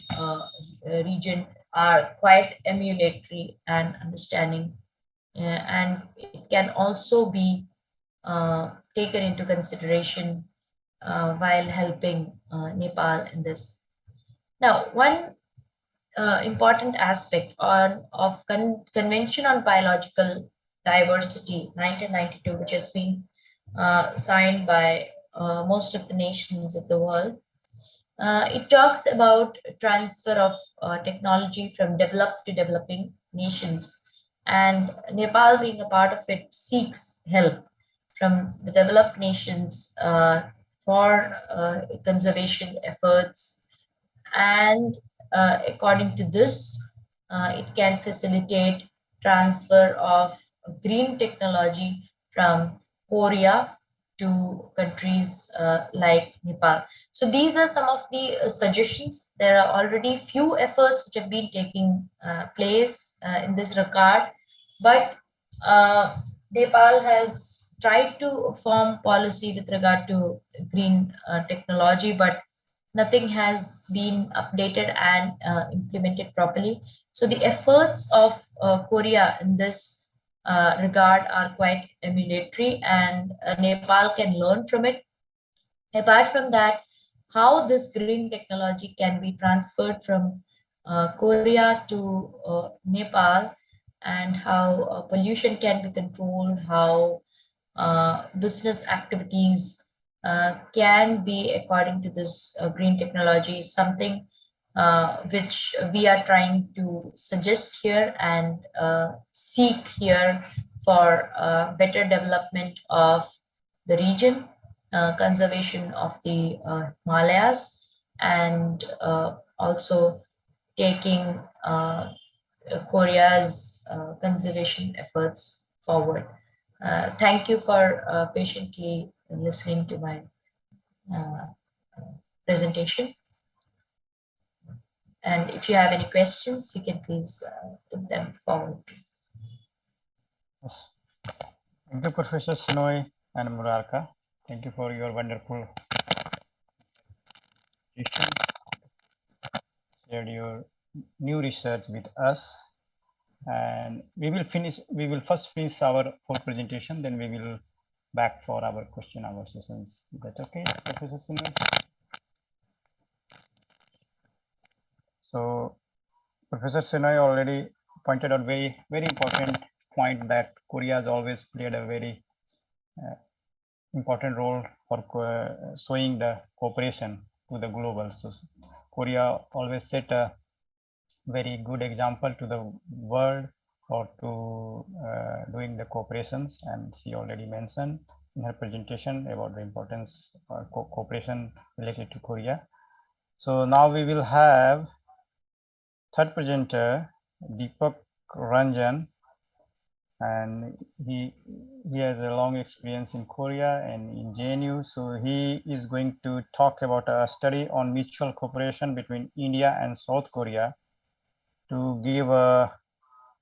region are quite emulatory and understanding. And it can also be taken into consideration while helping Nepal in this. Now, one important aspect of Convention on Biological Diversity 1992, which has been signed by most of the nations of the world, it talks about transfer of technology from developed to developing nations. And Nepal, being a part of it, seeks help from the developed nations for conservation efforts. And according to this, it can facilitate transfer of green technology from Korea to countries like Nepal. So these are some of the suggestions. There are already few efforts which have been taking place in this regard, but Nepal has tried to form policy with regard to green technology, but nothing has been updated and implemented properly. So the efforts of Korea in this regard are quite emulatory, and Nepal can learn from it. Apart from that, how this green technology can be transferred from Korea to Nepal, and how pollution can be controlled, how business activities can be according to this green technology is something which we are trying to suggest here and seek here for better development of the region, conservation of the Himalayas, and also taking Korea's conservation efforts forward. Thank you for patiently listening to my uh, presentation. And if you have any questions, you can please put them forward. Yes. Thank you, Professor Shenoy and Murarka. Thank you for your wonderful presentation. Shared your new research with us. And we will first finish our whole presentation, then we will back for our question hour sessions. Is that okay, Professor Shenoy? So Professor Shenoy already pointed out very important point that Korea has always played a very important role for showing the cooperation to the global. So Korea always set a very good example to the world for to doing the cooperations, and she already mentioned in her presentation about the importance of cooperation related to Korea. So now we will have third presenter, Deepak Ranjan, and he has a long experience in Korea and in JNU. So he is going to talk about a study on mutual cooperation between India and South Korea to give a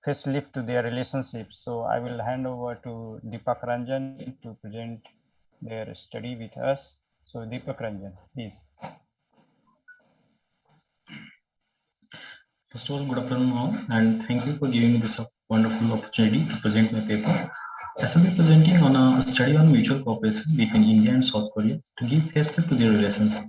facelift to their relationship. So I will hand over to Deepak Ranjan to present their study with us. So Deepak Ranjan, please. First of all, good afternoon all, and thank you for giving me this wonderful opportunity to present my paper. I will be presenting on a study on mutual cooperation between India and South Korea to give facelift to their relationship.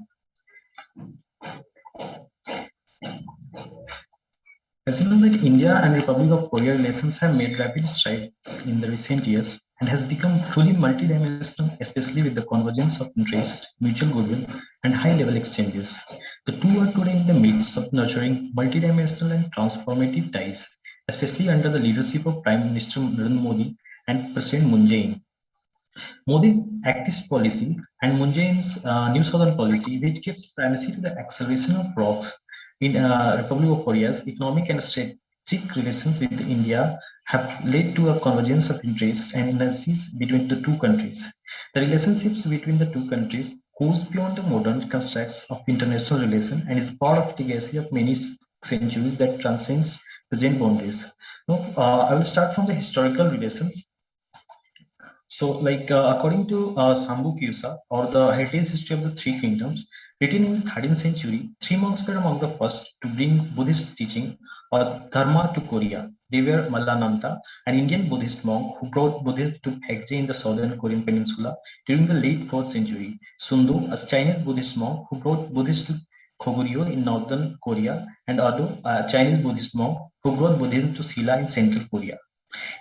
As you know, that India and Republic of Korea relations have made rapid strides in the recent years and has become truly multidimensional, especially with the convergence of interest, mutual goodwill, and high-level exchanges. The two are today in the midst of nurturing multidimensional and transformative ties, especially under the leadership of Prime Minister Narendra Modi and President Moon Jae-in. Modi's activist policy and Moon Jae-in's New Southern policy, which gives primacy to the acceleration of ROCs in Republic of Korea's economic and strategic relations with India, have led to a convergence of interest and energies between the two countries. The relationships between the two countries goes beyond the modern constructs of international relations and is part of the legacy of many centuries that transcends present boundaries. Now, I will start from the historical relations. So, according to Sambu Kyusa, or the heritage history of the three kingdoms, written in the 13th century, three monks were among the first to bring Buddhist teaching or Dharma to Korea. They were Malananta, an Indian Buddhist monk who brought Buddhism to Baekje in the southern Korean peninsula during the late 4th century. Sundu, a Chinese Buddhist monk who brought Buddhism to Goguryeo in northern Korea, and Ado, a Chinese Buddhist monk who brought Buddhism to Silla in central Korea.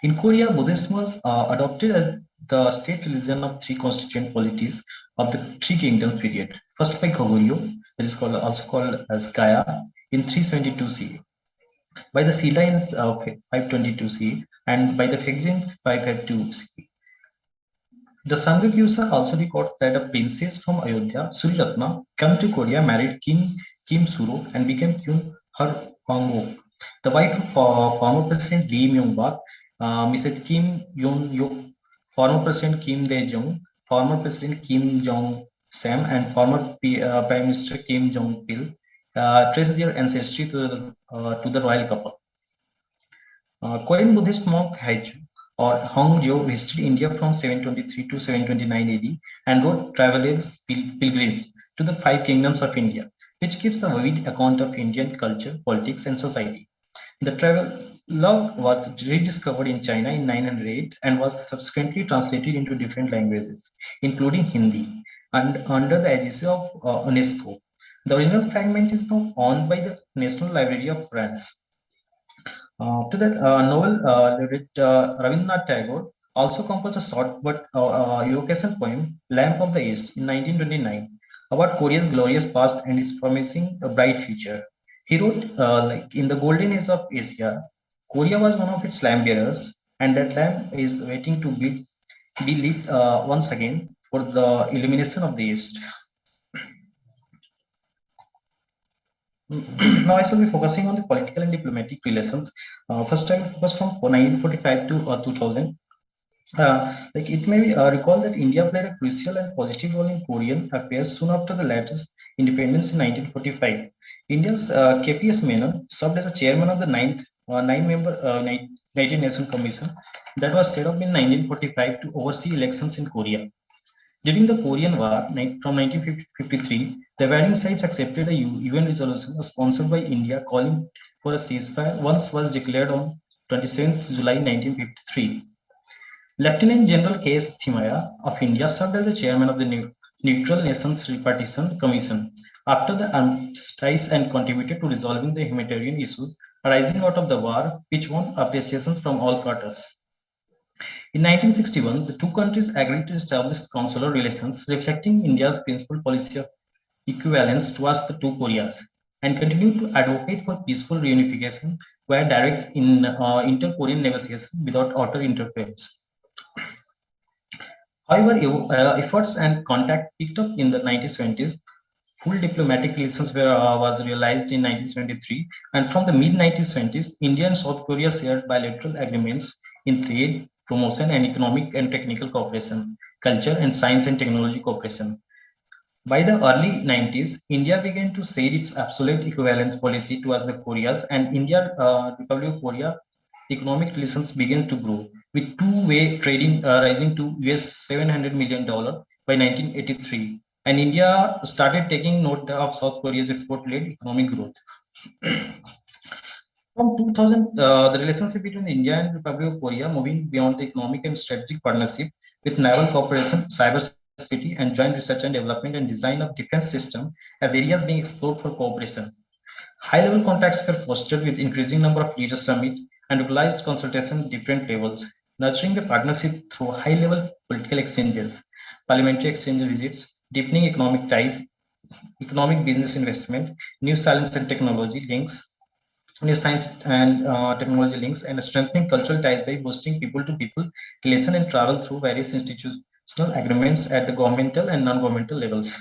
In Korea, Buddhism was adopted as the state religion of three constituent polities of the Three Kingdoms period. First by Goguryeo, that is also called as Gaya, in 372 CE, by the Silla in 522 CE, and by the Baekje in 552 CE. The Samgu Kyusa also records that a princess from Ayodhya, Suriratna, came to Korea, married King Kim Suro, and became Queen Har Hongok, the wife of former President Lee Myung-bak, Mrs. Kim Yoon-yuk, former President Kim Dae-jung, former President Kim Jong-sam, and former Prime Minister Kim Jong-pil trace their ancestry to the royal couple. Korean Buddhist monk Haichu or Hongjo visited India from 723 to 729 AD and wrote Traveler's Pilgrimage to the Five Kingdoms of India, which gives a vivid account of Indian culture, politics, and society. The travelogue was rediscovered in China in 908 and was subsequently translated into different languages, including Hindi, and under the aegis of UNESCO. The original fragment is now owned by the National Library of France. To that novel lyric, Rabindranath Tagore also composed a short but evocation poem, Lamp of the East, in 1929, about Korea's glorious past and its promising a bright future. He wrote, like in the golden age of Asia, Korea was one of its lamp bearers, and that lamp is waiting to be lit once again for the illumination of the East. Now I shall be focusing on the political and diplomatic relations. First, I will focus from 1945 to 2000. Like it may be recalled that India played a crucial and positive role in Korean affairs soon after the latter's independence in 1945. India's KPS Menon served as a chairman of the nine-member United Nations Commission that was set up in 1945 to oversee elections in Korea. During the Korean War from 1953, the warring sides accepted a UN resolution sponsored by India calling for a ceasefire once was declared on 27th July 1953. Lieutenant General K.S. Thimaya of India served as the chairman of the Neutral Nations Repartition Commission after the armistice and contributed to resolving the humanitarian issues arising out of the war, which won appreciations from all quarters. In 1961, the two countries agreed to establish consular relations, reflecting India's principal policy of equivalence towards the two Koreas, and continued to advocate for peaceful reunification via direct inter-Korean negotiation without outer interference. However, efforts and contact picked up in the 1970s. Full diplomatic relations was realized in 1973, and from the mid-1970s, India and South Korea shared bilateral agreements in trade, promotion, and economic and technical cooperation, culture, and science and technology cooperation. By the early 90s, India began to share its absolute equivalence policy towards the Koreas, and India, Republic of Korea, economic relations began to grow, with two-way trading rising to US $700 million by 1983. And India started taking note of South Korea's export-led economic growth. From 2000, the relationship between India and Republic of Korea moving beyond the economic and strategic partnership with naval cooperation, cybersecurity, and joint research and development and design of defense system as areas being explored for cooperation. High-level contacts were fostered with increasing number of leaders summit and realized consultation at different levels, nurturing the partnership through high-level political exchanges, parliamentary exchange visits, deepening economic ties, economic business investment, new science and technology links, new science and technology links, and strengthening cultural ties by boosting people-to-people relation and travel through various institutional agreements at the governmental and non-governmental levels.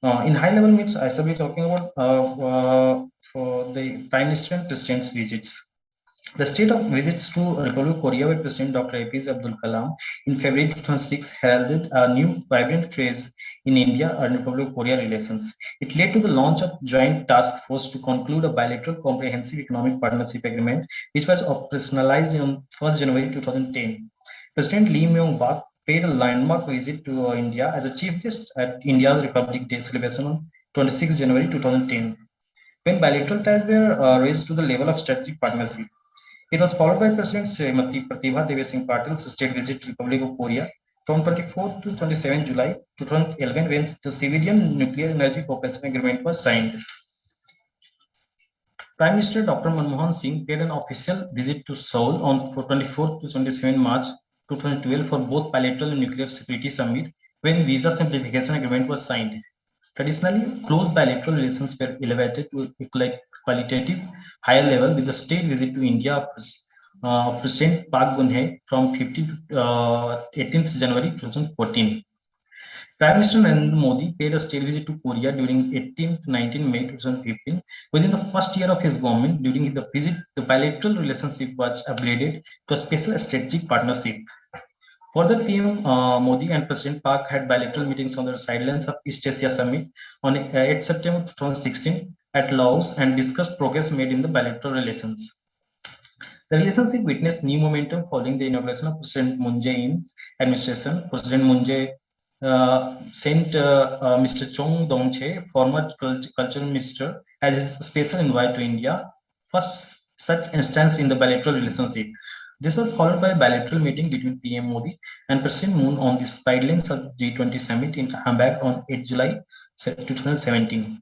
In high-level meets, I shall be talking about for the Prime Minister and President's visits. The state of visits to Republic of Korea by President Dr. APJ Abdul Kalam in February 2006 heralded a new vibrant phase in India and Republic of Korea relations. It led to the launch of joint task force to conclude a bilateral comprehensive economic partnership agreement, which was operationalized on 1st January 2010. President Lee Myung-bak paid a landmark visit to India as a chief guest at India's Republic Day celebration on 26 January 2010, when bilateral ties were raised to the level of strategic partnership. It was followed by President Srimati Pratibha Devi Singh Patil's state visit to Republic of Korea from 24 to 27 July 2011, when the civilian nuclear energy cooperation agreement was signed. Prime Minister Dr. Manmohan Singh paid an official visit to Seoul on 24 to 27 March 2012 for both bilateral and nuclear security summit, when visa simplification agreement was signed. Traditionally, close bilateral relations were elevated to a qualitative higher level with the state visit to India of President Park Geun-hye from 15 to 18th January 2014. Prime Minister Narendra Modi paid a state visit to Korea during 18 to 19 May 2015. Within the first year of his government, during the visit, the bilateral relationship was upgraded to a special strategic partnership. Further, PM Modi and President Park had bilateral meetings on the sidelines of East Asia Summit on 8 September 2016 at Laos and discussed progress made in the bilateral relations. The relationship witnessed new momentum following the inauguration of President Moon Jae-in's administration. President Moon Jae sent Mr. Chong Dong-che, former cultural minister, as his special envoy to India, first such instance in the bilateral relationship. This was followed by a bilateral meeting between PM Modi and President Moon on the sidelines of G20 summit in Hamburg on 8 July 2017.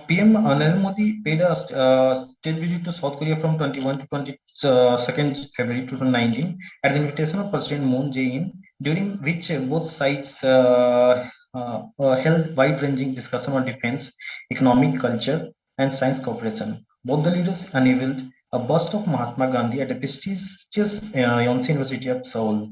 PM Narendra Modi paid a state visit to South Korea from 21 to 22nd February 2019 at the invitation of President Moon Jae-in, during which both sides held wide-ranging discussion on defense, economic, culture, and science cooperation. Both the leaders unveiled a bust of Mahatma Gandhi at the prestigious Yonsei University of Seoul.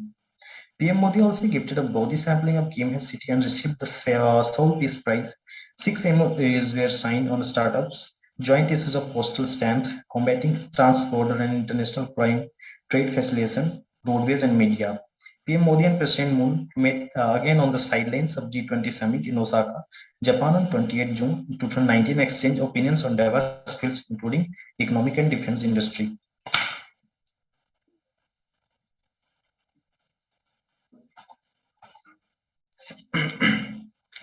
PM Modi also gifted a body sampling of KMH City and received the Seoul Peace Prize. 6 MOUs were signed on startups, joint issues of postal stamps, combating trans-border and international crime, trade facilitation, roadways, and media. PM Modi and President Moon met again on the sidelines of G20 summit in Osaka, Japan on 28 June 2019, exchanged opinions on diverse fields, including economic and defense industry.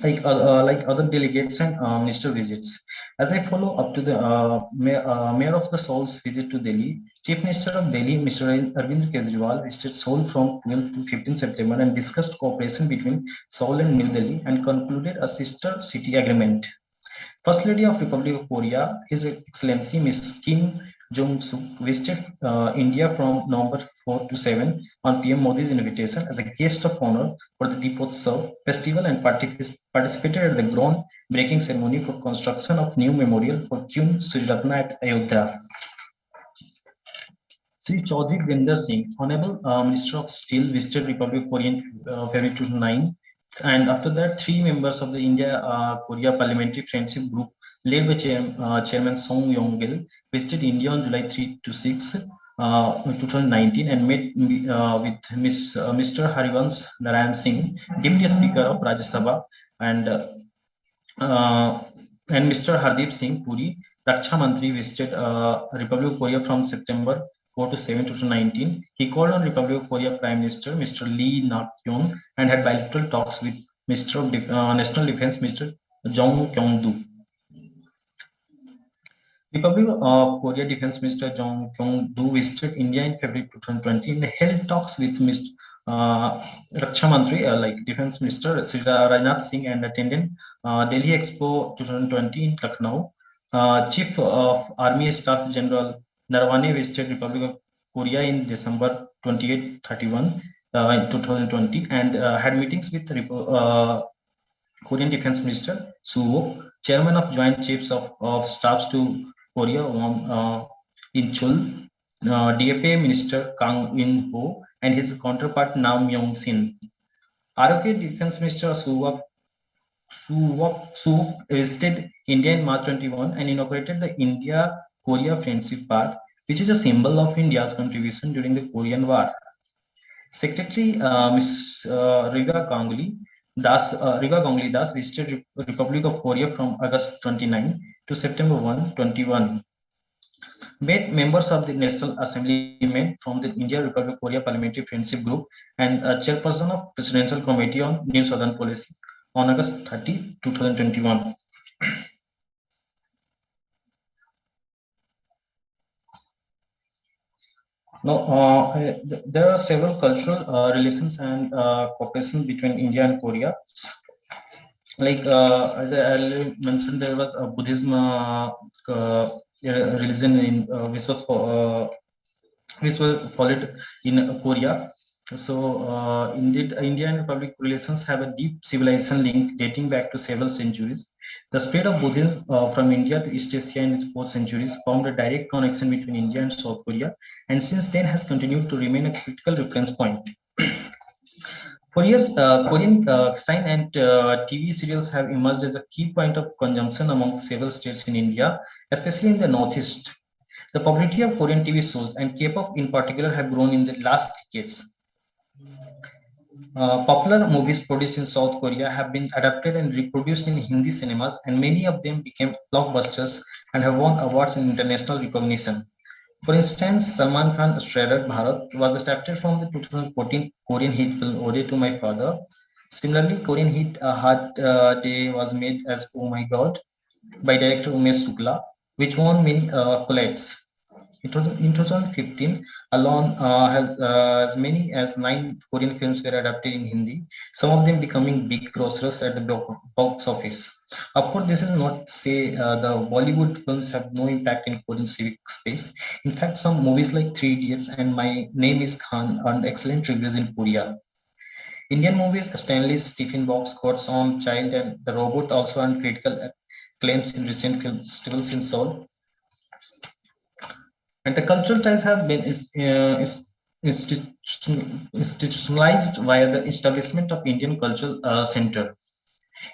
Like other delegates and minister visits. As I follow up to the mayor of the Seoul's visit to Delhi, Chief Minister of Delhi, Mr. Arvind Kejriwal, visited Seoul from 12 to 15 September and discussed cooperation between Seoul and New Delhi and concluded a sister city agreement. First Lady of Republic of Korea, His Excellency Ms. Kim Jong-suk visited India from November 4 to 7 on PM Modi's invitation as a guest of honor for the Deepotsav festival and participated at the ground-breaking ceremony for construction of new memorial for Kyung Sri Ratna at Ayodhya. Sri Chaudhry Gurinder Singh, Honorable Minister of Steel, visited Republic of Korea in February 2009. And after that, 3 members of the India-Korea Parliamentary Friendship Group, led by Chairman Song Yong-gil, visited India on July 3 to 6, 2019, and met with Mr. Harivansh Narayan Singh, Deputy Speaker of Rajya Sabha, and Mr. Hardeep Singh Puri, Raksha Mantri, visited Republic of Korea from September 4 to 7, 2019. He called on Republic of Korea Prime Minister Mr. Lee Nak-yon and had bilateral talks with Minister of National Defense Mr. Jong Kyong-do. Republic of Korea Defense Minister Jong Kyong-do visited India in February 2020 and held talks with Mr. Raksha Mantri, like Defense Minister Sri Rajnath Singh, and attended Delhi Expo 2020 in Lucknow. Chief of Army Staff General Narwane visited Republic of Korea in December 28-31 in 2020 and had meetings with Korean Defense Minister Suho, Chairman of Joint Chiefs of Staffs to Korea Int'l, DFA Minister Kang In-ho, and his counterpart Nam Yong-sin. ROK Defense Minister Suho visited India in March 21 and inaugurated the India-Korea Friendship Park, which is a symbol of India's contribution during the Korean War. Secretary Ms. Riga Ganguly Das visited Republic of Korea from August 29 to September 1, 21. Met members of the National Assemblymen from the India Republic of Korea Parliamentary Friendship Group and chairperson of Presidential Committee on New Southern Policy on August 30, 2021. Now, there are several cultural relations and cooperation between India and Korea. Like as I earlier mentioned, there was a Buddhism religion in which was followed in Korea. So indeed, India and Republic relations have a deep civilization link dating back to several centuries. The spread of Buddhism from India to East Asia in its 4th centuries formed a direct connection between India and South Korea, and since then has continued to remain a critical reference point. For years, Korean sign and TV serials have emerged as a key point of consumption among several states in India, especially in the Northeast. The popularity of Korean TV shows and K-pop in particular have grown in the last decades. Popular movies produced in South Korea have been adapted and reproduced in Hindi cinemas, and many of them became blockbusters and have won awards and international recognition. For instance, Salman Khan's Shredder Bharat was adapted from the 2014 Korean hit film Ode to My Father. Similarly, Korean hit Hard Day was made as Oh My God by director Umesh Sukla, which won many accolades. In 2015, alone as many as 9 Korean films were adapted in Hindi, some of them becoming big grossers at the box office. Of course, this is not say the Bollywood films have no impact in Korean civic space. In fact, some movies like Three Idiots and My Name is Khan earned excellent reviews in Korea. Indian movies Stanley's Tiffin Box, Quotes on Child, and The Robot also earned critical claims in recent film festivals in Seoul. And the cultural ties have been institutionalized via the establishment of Indian Cultural Center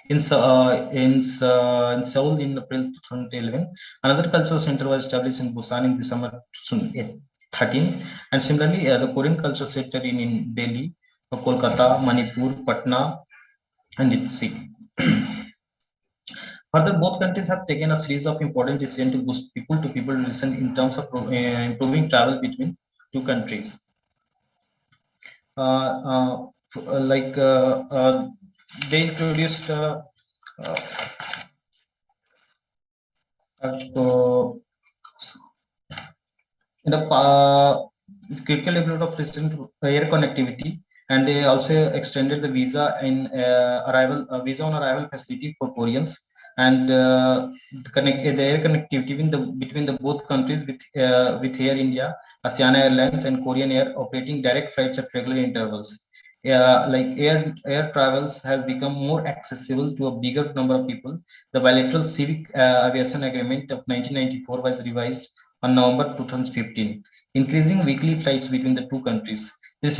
in Seoul in April 2011. Another cultural center was established in Busan in December 2013, and similarly, the Korean cultural center in Delhi, Kolkata, Manipur, Patna, and Itzi. Further, both countries have taken a series of important decisions to boost people-to-people relations in terms of improving travel between two countries. They introduced in the critical development of recent air connectivity, and they also extended the visa visa on arrival facility for Koreans, and the air connectivity between the both countries with Air India, Asiana Airlines, and Korean Air operating direct flights at regular intervals. Like air travels has become more accessible to a bigger number of people. The bilateral civic aviation agreement of 1994 was revised on November 2015, increasing weekly flights between the two countries. This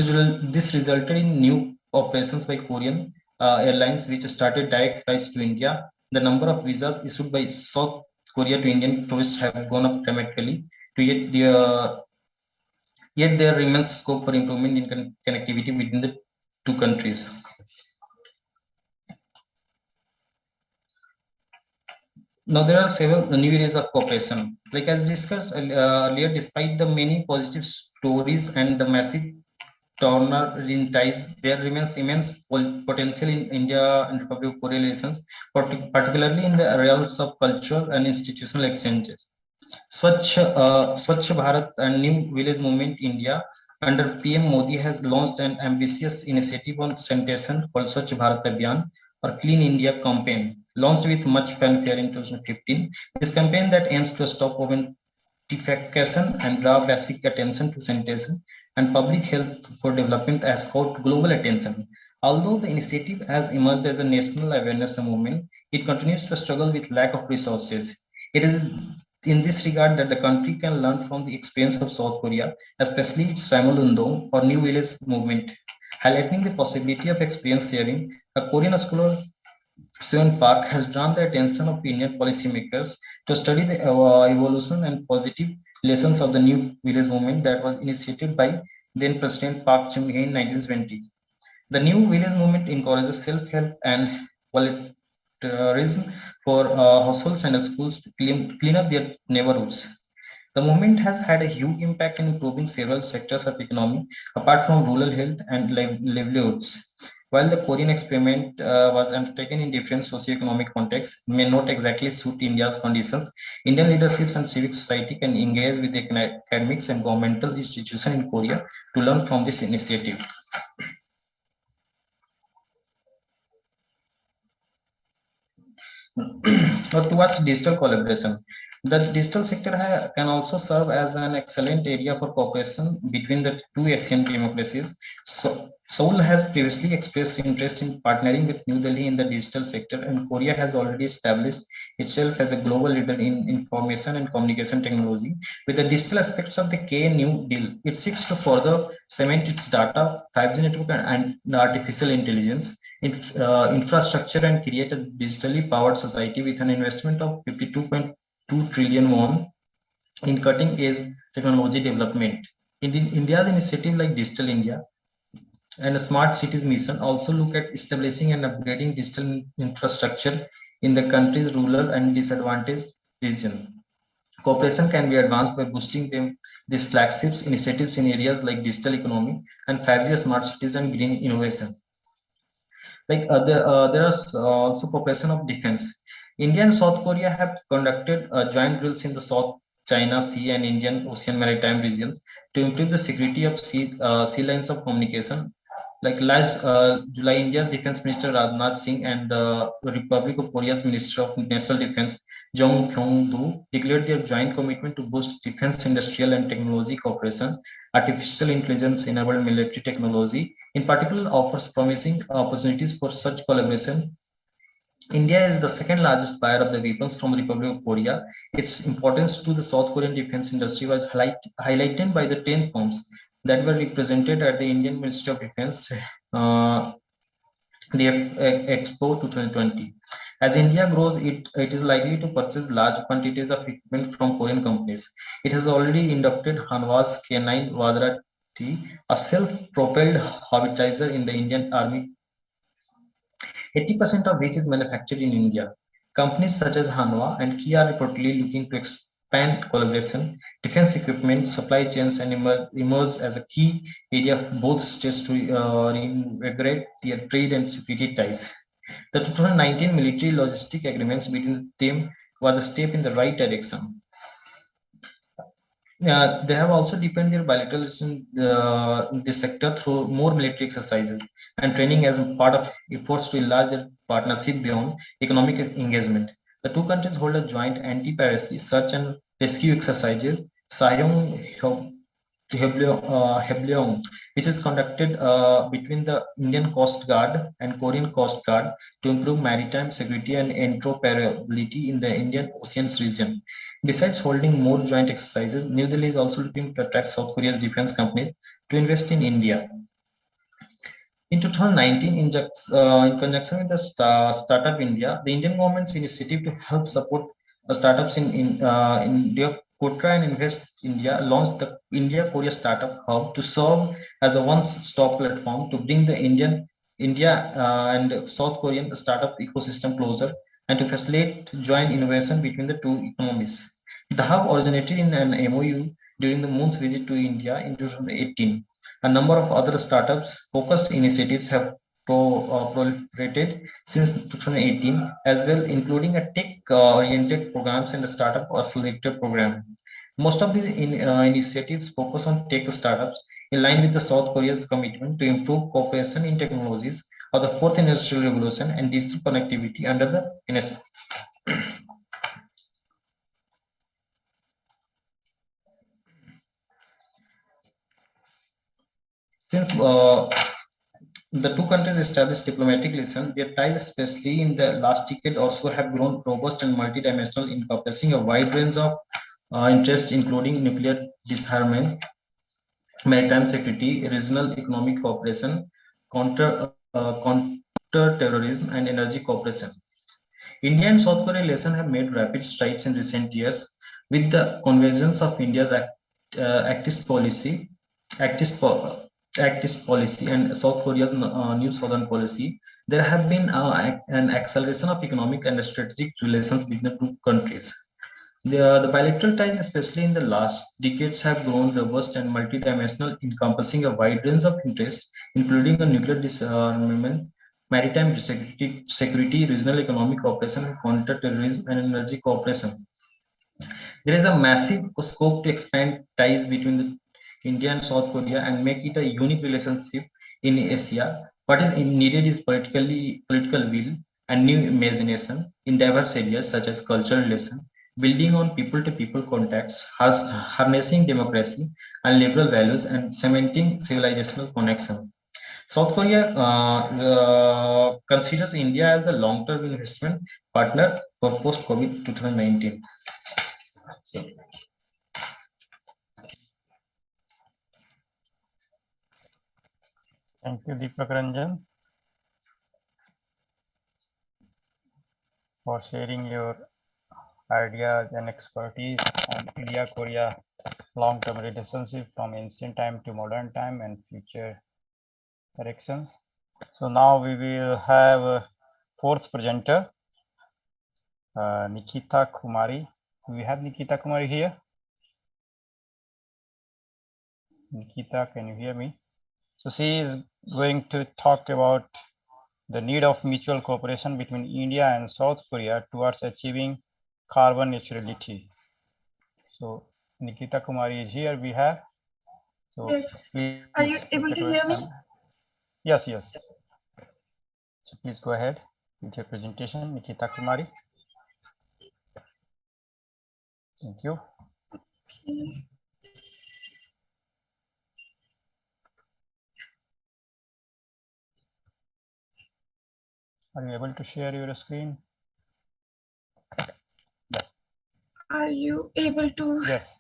resulted in new operations by Korean airlines, which started direct flights to India. The number of visas issued by South Korea to Indian tourists have gone up dramatically. Yet there remains scope for improvement in connectivity between the two countries. Now there are several new areas of cooperation. Like as discussed earlier, despite the many positive stories and the massive turnover in ties, there remains immense potential in India and Republic of Korea relations, particularly in the areas of cultural and institutional exchanges. Swachh Bharat and New Village Movement India under PM Modi has launched an ambitious initiative on sanitation called Swachh Bharat Abhiyan or Clean India campaign, launched with much fanfare in 2015. This campaign that aims to stop open defecation and draw basic attention to sanitation and public health for development has caught global attention. Although the initiative has emerged as a national awareness movement, it continues to struggle with lack of resources. It is in this regard that the country can learn from the experience of South Korea, especially its Samulundong or New Village movement, highlighting the possibility of experience sharing. A Korean scholar, Seon Park, has drawn the attention of Indian policymakers to study the evolution and positive lessons of the New Village movement that was initiated by then President Park Chung-hee in 1920. The New Village movement encourages self-help and volunteerism for households and schools to clean up their neighborhoods. The movement has had a huge impact in improving several sectors of economy, apart from rural health and livelihoods. While the Korean experiment was undertaken in different socio-economic contexts, may not exactly suit India's conditions, Indian leaderships and civic society can engage with the academics and governmental institutions in Korea to learn from this initiative. Now, towards digital collaboration, the digital sector can also serve as an excellent area for cooperation between the two Asian democracies. So, Seoul has previously expressed interest in partnering with New Delhi in the digital sector, and Korea has already established itself as a global leader in information and communication technology. With the digital aspects of the K-New Deal, it seeks to further cement its data, 5G network, and artificial intelligence infrastructure and create a digitally powered society with an investment of 52.2 trillion won in cutting-edge technology development. India's initiative like Digital India and a Smart Cities Mission also look at establishing and upgrading digital infrastructure in the country's rural and disadvantaged region. Cooperation can be advanced by boosting these flagships initiatives in areas like digital economy and 5G smart cities and green innovation. There is also cooperation of defense. India and South Korea have conducted joint drills in the South China Sea and Indian Ocean maritime regions to improve the security of sea lines of communication Like last July, India's Defense Minister Rajnath Singh and the Republic of Korea's Minister of National Defense Jong Kyung-do declared their joint commitment to boost defense industrial and technology cooperation. Artificial intelligence-enabled military technology, in particular, offers promising opportunities for such collaboration. India is the second largest buyer of the weapons from the Republic of Korea. Its importance to the South Korean defense industry was highlighted by the 10 firms that were represented at the Indian Ministry of Defense uh, DF Expo 2020. As India grows, it is likely to purchase large quantities of equipment from Korean companies. It has already inducted Hanwha's K9 Vajra T, a self-propelled howitzer in the Indian Army, 80% of which is manufactured in India. Companies such as Hanwha and Kia are reportedly looking to expand collaboration, defense equipment, supply chains, and emerge as a key area for both states to reinvigorate their trade and security ties. The 2019 military logistic agreements between them was a step in the right direction. They have also deepened their bilateral in this sector through more military exercises and training as a part of efforts to enlarge their partnership beyond economic engagement. The two countries hold a joint anti-piracy search and rescue exercises, Sayong Hebleong, which is conducted between the Indian Coast Guard and Korean Coast Guard to improve maritime security and interoperability in the Indian Oceans region. Besides holding more joint exercises, New Delhi is also looking to attract South Korea's defense companies to invest in India. In 2019, in conjunction with the Startup India, the Indian government's initiative to help support startups in India, Kotra and Invest India launched the India-Korea Startup Hub to serve as a one-stop platform to bring the India and South Korean startup ecosystem closer and to facilitate joint innovation between the two economies. The hub originated in an MOU during the Moon's visit to India in 2018. A number of other startups focused initiatives have proliferated since 2018 as well, including a tech-oriented programs and a startup accelerator program. Most of the initiatives focus on tech startups in line with the South Korea's commitment to improve cooperation in technologies of the fourth industrial revolution and digital connectivity under the NSO. Since the two countries established diplomatic relations, their ties, especially in the last decade or so, have grown robust and multidimensional, encompassing a wide range of interests, including nuclear disarmament, maritime security, regional economic cooperation, counter-terrorism, and energy cooperation. India and South Korea relations have made rapid strides in recent years with the convergence of India's activist policy, activist, activist policy and South Korea's new southern policy. There have been an acceleration of economic and strategic relations between the two countries. The bilateral ties, especially in the last decades, have grown robust and multidimensional, encompassing a wide range of interests, including a nuclear disarmament, maritime security, regional economic cooperation, counter-terrorism, and energy cooperation. There is a massive scope to expand ties between India and South Korea and make it a unique relationship in Asia. What is needed is political will and new imagination in diverse areas such as cultural relations, building on people-to-people contacts, harnessing democracy and liberal values, and cementing civilizational connection. South Korea considers India as the long-term investment partner for post-COVID 2019. Thank you, Deepak, Ranjan, for sharing your ideas and expertise on India-Korea long-term relationship from ancient time to modern time and future directions. So now we will have a fourth presenter, Nikita Kumari. Do we have Nikita Kumari here? Nikita, can you hear me? So she is going to talk about the need of mutual cooperation between India and South Korea towards achieving carbon neutrality. So Nikita Kumari is here. We have. So yes. please, Are you able to hear me? Yes, yes. So please go ahead with your presentation, Nikita Kumari. Thank you. Are you able to share your screen? Yes. Are you able to? Yes.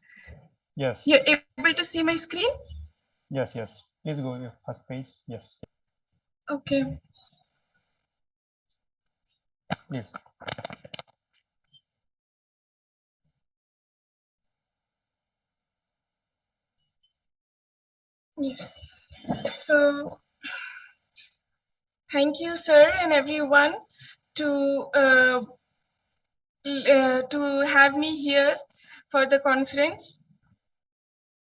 Yes. You're able to see my screen? Yes, yes. Please go to your first page. Yes. Okay. Please. Yes. So thank you, sir, and everyone to have me here for the conference.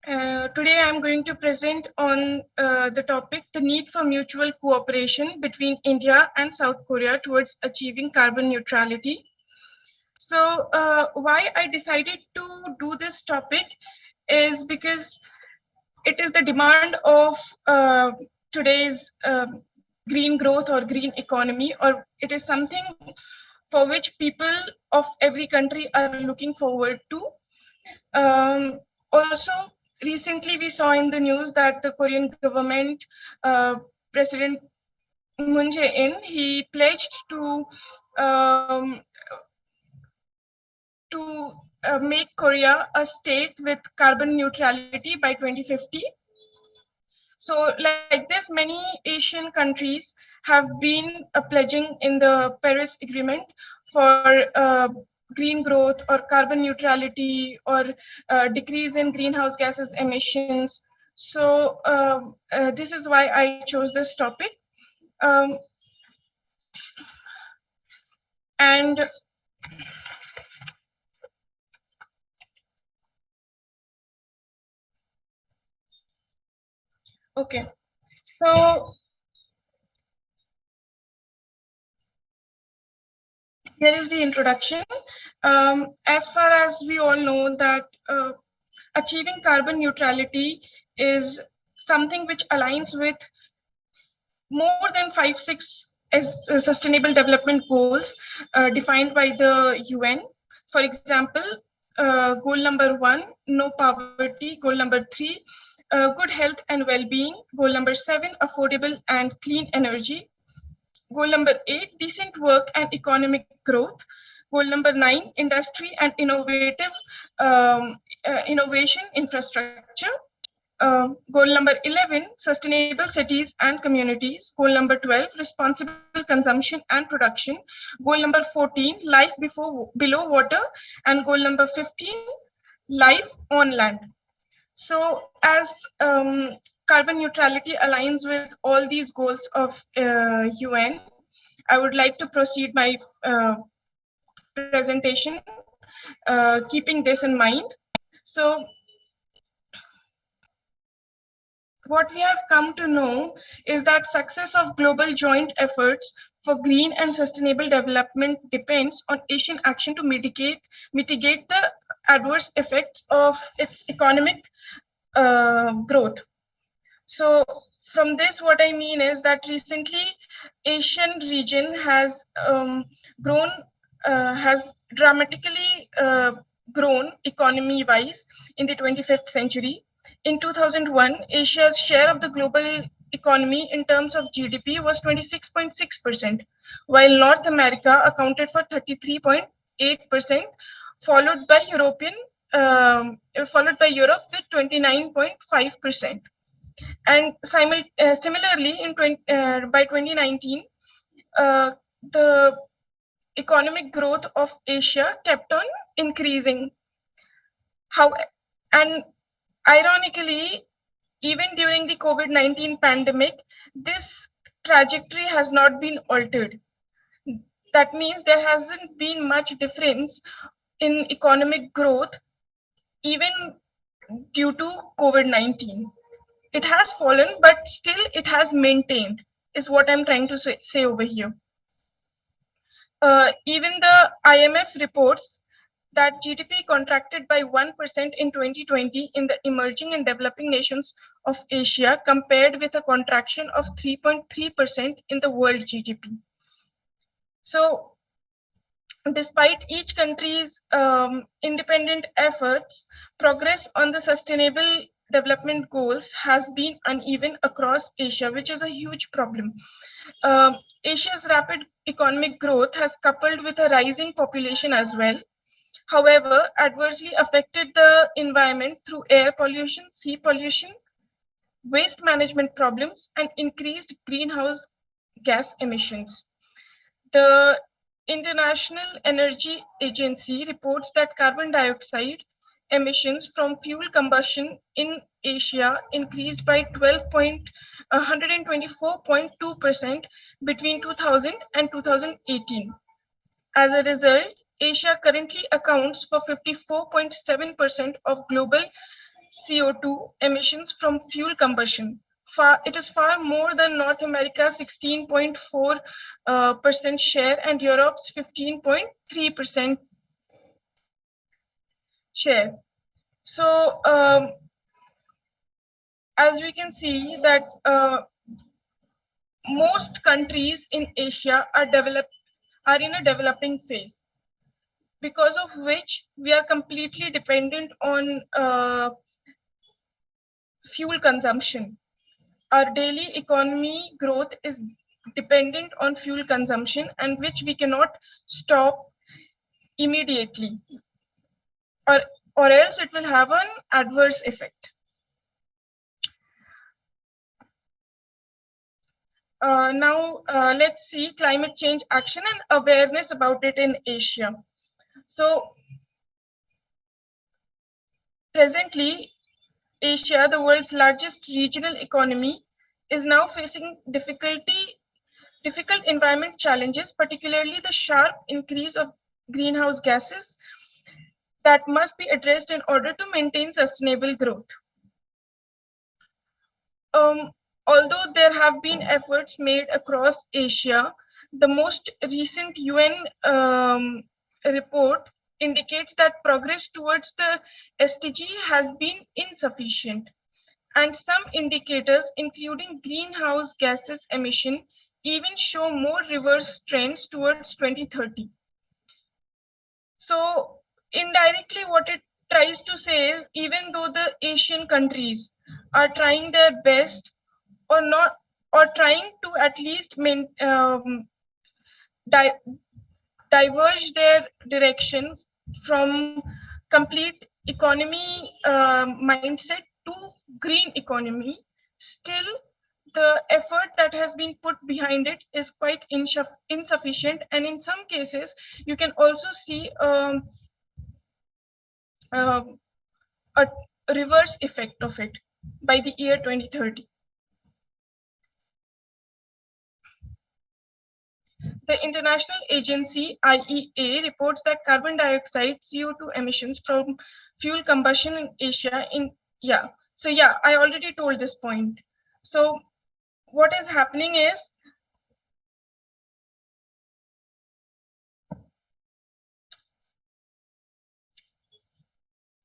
Today, I'm going to present on the topic, the need for mutual cooperation between India and South Korea towards achieving carbon neutrality. So why I decided to do this topic is because it is the demand of today's green growth or green economy, or it is something for which people of every country are looking forward to. Also, recently we saw in the news that the Korean government, President Moon Jae-in, he pledged to make Korea a state with carbon neutrality by 2050. So like this, many Asian countries have been pledging in the Paris Agreement for green growth or carbon neutrality or decrease in greenhouse gases emissions. So this is why I chose this topic. Um, and okay, so here is the introduction. As far as we all know that achieving carbon neutrality is something which aligns with more than 5, 6 sustainable development goals defined by the UN. For example, goal number 1, no poverty. Goal number 3, good health and well-being. Goal number 7, affordable and clean energy. Goal number 8, decent work and economic growth. Goal number 9, industry and innovation infrastructure. Goal number 11, sustainable cities and communities. Goal number 12, responsible consumption and production. Goal number 14, life below water. And goal number 15, life on land. So as carbon neutrality aligns with all these goals of UN, I would like to proceed my presentation keeping this in mind. So what we have come to know is that success of global joint efforts for green and sustainable development depends on Asian action to mitigate the adverse effects of its economic growth. So from this, what I mean is that recently Asian region has grown, has dramatically grown economy-wise in the 25th century. In 2001, Asia's share of the global economy in terms of GDP was 26.6%, while North America accounted for 33.8%, followed by Europe with 29.5%. And similarly, by 2019, the economic growth of Asia kept on increasing. And ironically, even during the COVID-19 pandemic, this trajectory has not been altered. That means there hasn't been much difference in economic growth, even due to COVID-19. It has fallen, but still it has maintained, is what I'm trying to say over here. Even the IMF reports that GDP contracted by 1% in 2020 in the emerging and developing nations of Asia, compared with a contraction of 3.3% in the world GDP. So, despite each country's independent efforts, progress on the sustainable development goals has been uneven across Asia, which is a huge problem. Asia's rapid economic growth has coupled with a rising population as well. However, adversely affected the environment through air pollution, sea pollution, waste management problems, and increased greenhouse gas emissions. The International Energy Agency reports that carbon dioxide emissions from fuel combustion in Asia increased by 124.2% between 2000 and 2018. As a result, Asia currently accounts for 54.7% of global CO2 emissions from fuel combustion. It is far more than North America's 16.4% share and Europe's 15.3% share. So, as we can see that most countries in Asia are in a developing phase, because of which we are completely dependent on fuel consumption. Our daily economy growth is dependent on fuel consumption, and which we cannot stop immediately, or else it will have an adverse effect. Now, let's see climate change action and awareness about it in Asia. So, presently, Asia, the world's largest regional economy, is now facing difficult environment challenges, particularly the sharp increase of greenhouse gases that must be addressed in order to maintain sustainable growth. Although there have been efforts made across Asia, the most recent UN report indicates that progress towards the SDG has been insufficient, and some indicators, including greenhouse gases emission, even show more reverse trends towards 2030. So indirectly, what it tries to say is, even though the Asian countries are trying their best, or not, or trying to at least diverge their directions from complete economy mindset to green economy, still the effort that has been put behind it is quite insufficient, and in some cases you can also see a reverse effect of it by the year 2030. The international agency IEA reports that carbon dioxide CO2 emissions from fuel combustion in Asia I already told this point. So what is happening is,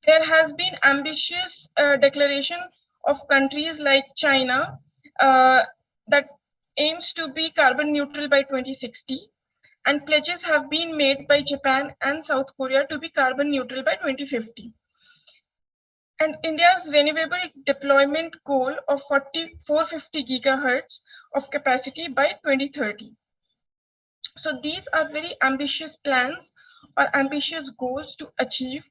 there has been ambitious declaration of countries like China that aims to be carbon neutral by 2060, and pledges have been made by Japan and South Korea to be carbon neutral by 2050. And India's renewable deployment goal of 450 gigahertz of capacity by 2030. So these are very ambitious plans or ambitious goals to achieve.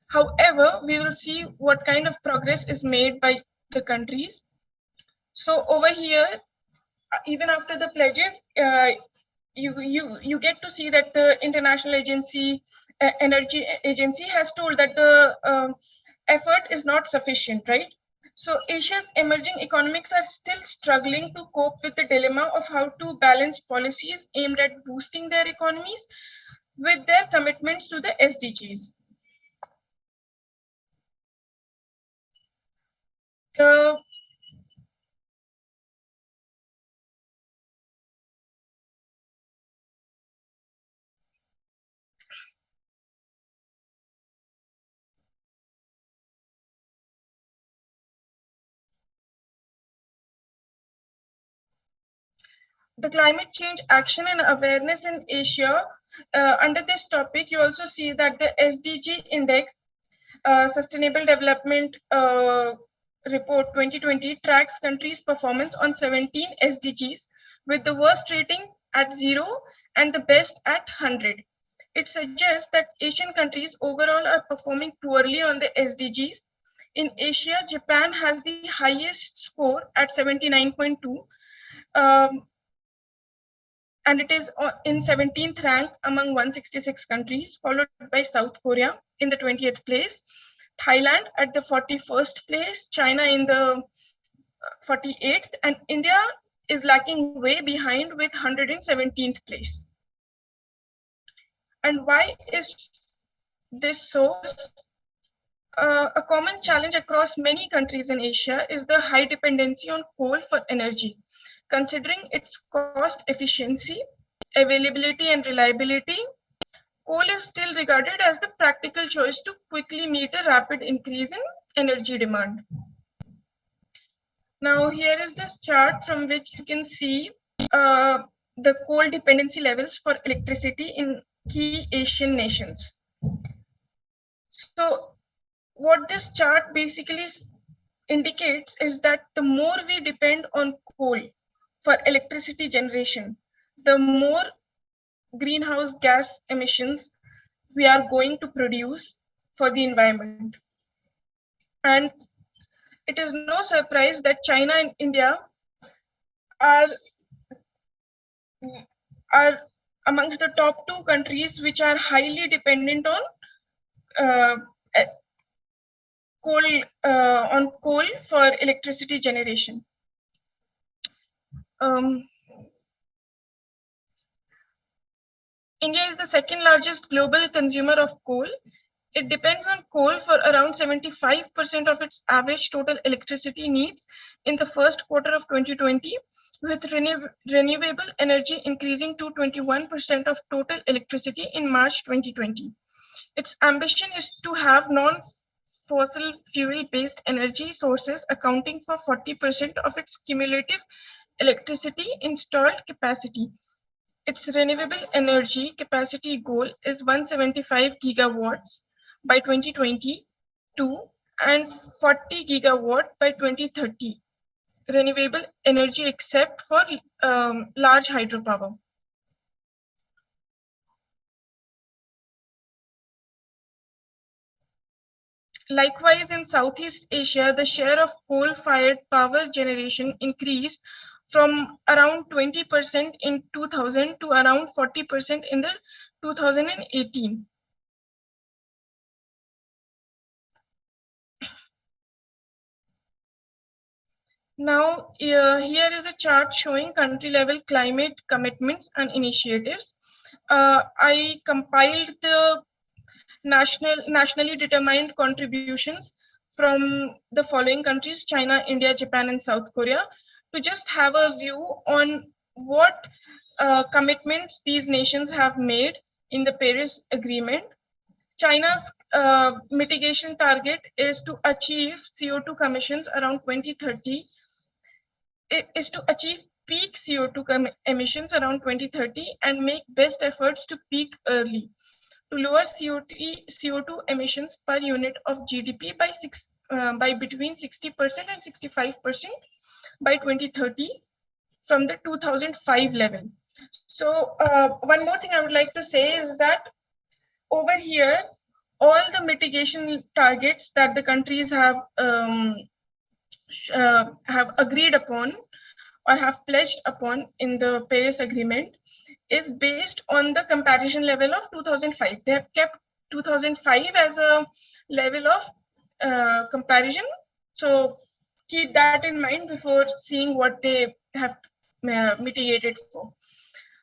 However, we will see what kind of progress is made by the countries. So over here, even after the pledges, you get to see that the International Energy Agency has told that the effort is not sufficient, right? So Asia's emerging economics are still struggling to cope with the dilemma of how to balance policies aimed at boosting their economies with their commitments to the SDGs. The the climate change action and awareness in Asia. Under this topic, you also see that the SDG index, Sustainable Development Report 2020, tracks countries' performance on 17 SDGs, with the worst rating at 0 and the best at 100. It suggests that Asian countries overall are performing poorly on the SDGs. In Asia, Japan has the highest score at 79.2. And it is in 17th rank among 166 countries, followed by South Korea in the 20th place, Thailand at the 41st place, China in the 48th, and India is lacking way behind with 117th place. And why is this so? A common challenge across many countries in Asia is the high dependency on coal for energy. Considering its cost efficiency, availability, and reliability, coal is still regarded as the practical choice to quickly meet a rapid increase in energy demand. Now, here is this chart from which you can see the coal dependency levels for electricity in key Asian nations. So, what this chart basically indicates is that the more we depend on coal for electricity generation, the more greenhouse gas emissions we are going to produce for the environment. And it is no surprise that China and India are amongst the top 2 countries which are highly dependent on coal for electricity generation. India is the second largest global consumer of coal. It depends on coal for around 75% of its average total electricity needs in the first quarter of 2020, with renewable energy increasing to 21% of total electricity in March 2020. Its ambition is to have non-fossil fuel-based energy sources accounting for 40% of its cumulative electricity installed capacity. Its renewable energy capacity goal is 175 gigawatts by 2022 and 40 gigawatt by 2030. Renewable energy except for large hydropower. Likewise, in Southeast Asia, the share of coal-fired power generation increased from around 20% in 2000 to around 40% in the 2018. Now, here is a chart showing country-level climate commitments and initiatives. I compiled the nationally determined contributions from the following countries: China, India, Japan, and South Korea, to just have a view on what commitments these nations have made in the Paris Agreement. China's mitigation target is to achieve CO2 emissions around 2030. It is to achieve peak CO2 emissions around 2030 and make best efforts to peak early, to lower CO2 emissions per unit of GDP by between 60% and 65% by 2030 from the 2005 level. So one more thing I would like to say is that over here, all the mitigation targets that the countries have agreed upon or have pledged upon in the Paris Agreement is based on the comparison level of 2005. They have kept 2005 as a level of comparison. So keep that in mind before seeing what they have mitigated for.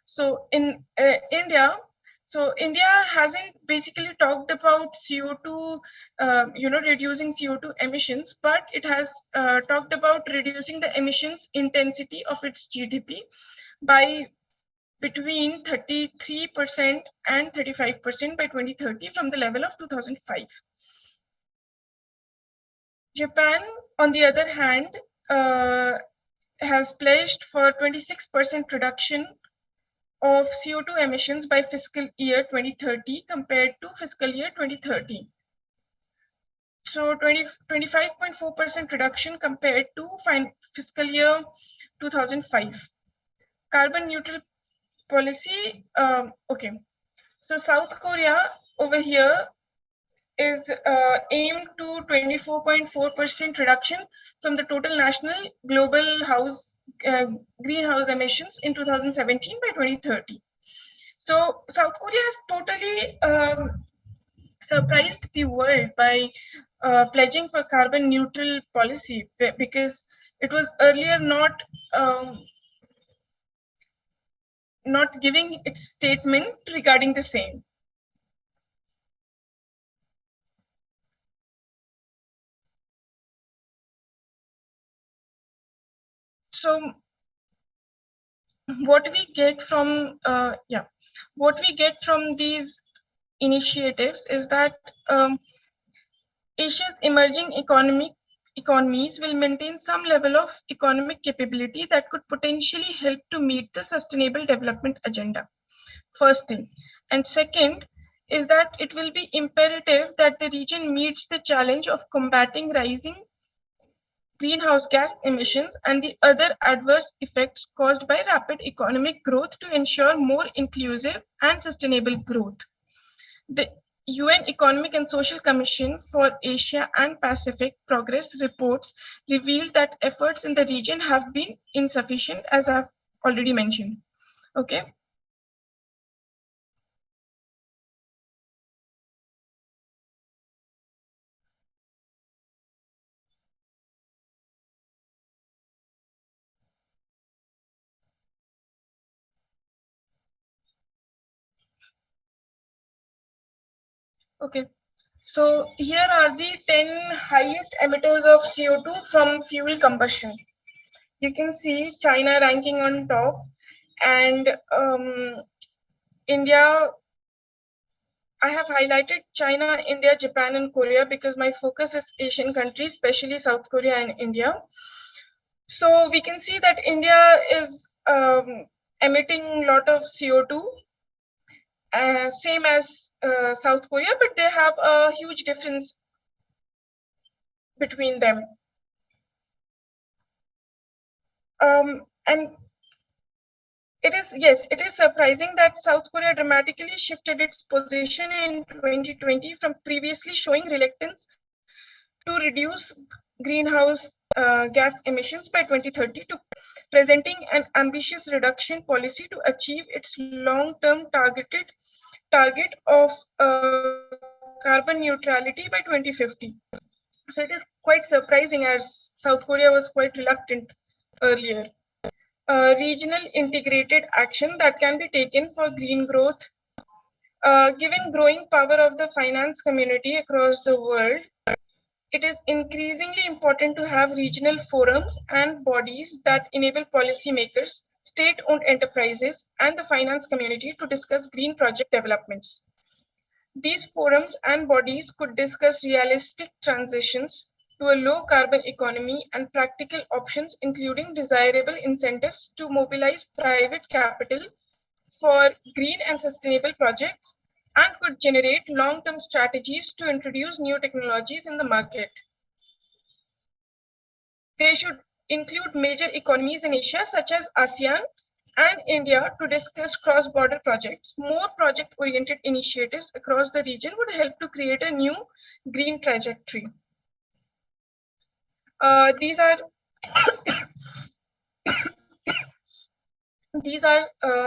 So in India, India hasn't basically talked about CO2, reducing CO2 emissions, but it has talked about reducing the emissions intensity of its GDP by between 33% and 35% by 2030 from the level of 2005. Japan, on the other hand, has pledged for 26% reduction of CO2 emissions by fiscal year 2030 compared to fiscal year 2013. So 25.4% reduction compared to fiscal year 2005. Carbon neutral policy, okay. So South Korea over here is aimed to 24.4% reduction from the total national global greenhouse emissions in 2017 by 2030. So South Korea has totally surprised the world by pledging for carbon neutral policy, because it was earlier not giving its statement regarding the same. So what we get from these initiatives is that Asia's emerging economies will maintain some level of economic capability that could potentially help to meet the sustainable development agenda. First thing. And second is that it will be imperative that the region meets the challenge of combating rising greenhouse gas emissions and the other adverse effects caused by rapid economic growth to ensure more inclusive and sustainable growth. The UN Economic and Social Commission for Asia and Pacific progress reports revealed that efforts in the region have been insufficient, as I've already mentioned. Okay. Okay. So here are the 10 highest emitters of CO2 from fuel combustion. You can see China ranking on top, and India. I have highlighted China, India, Japan, and Korea because my focus is Asian countries, especially South Korea and India. So we can see that India is emitting a lot of CO2, same as South Korea, but they have a huge difference between them. And it is surprising that South Korea dramatically shifted its position in 2020 from previously showing reluctance to reduce greenhouse gas emissions by 2030 to presenting an ambitious reduction policy to achieve its long-term target of carbon neutrality by 2050. So it is quite surprising, as South Korea was quite reluctant earlier. Regional integrated action that can be taken for green growth. Given growing power of the finance community across the world, it is increasingly important to have regional forums and bodies that enable policymakers, state-owned enterprises, and the finance community to discuss green project developments. These forums and bodies could discuss realistic transitions to a low carbon economy and practical options, including desirable incentives to mobilize private capital for green and sustainable projects, and could generate long-term strategies to introduce new technologies in the market. They should include major economies in Asia, such as ASEAN and India, to discuss cross-border projects. More project-oriented initiatives across the region would help to create a new green trajectory. These are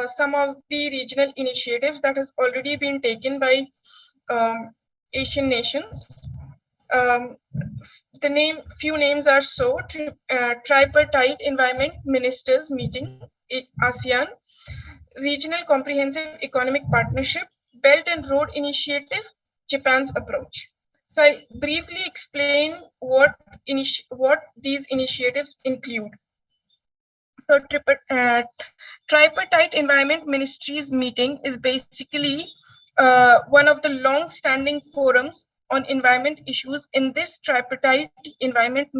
some of the regional initiatives that has already been taken by Asian nations. Few names are tripartite environment ministers meeting, ASEAN, regional comprehensive economic partnership, Belt and Road Initiative, Japan's approach. So I'll briefly explain what these initiatives include. So tripartite environment ministries meeting is basically one of the long-standing forums on environment issues. In this tripartite environment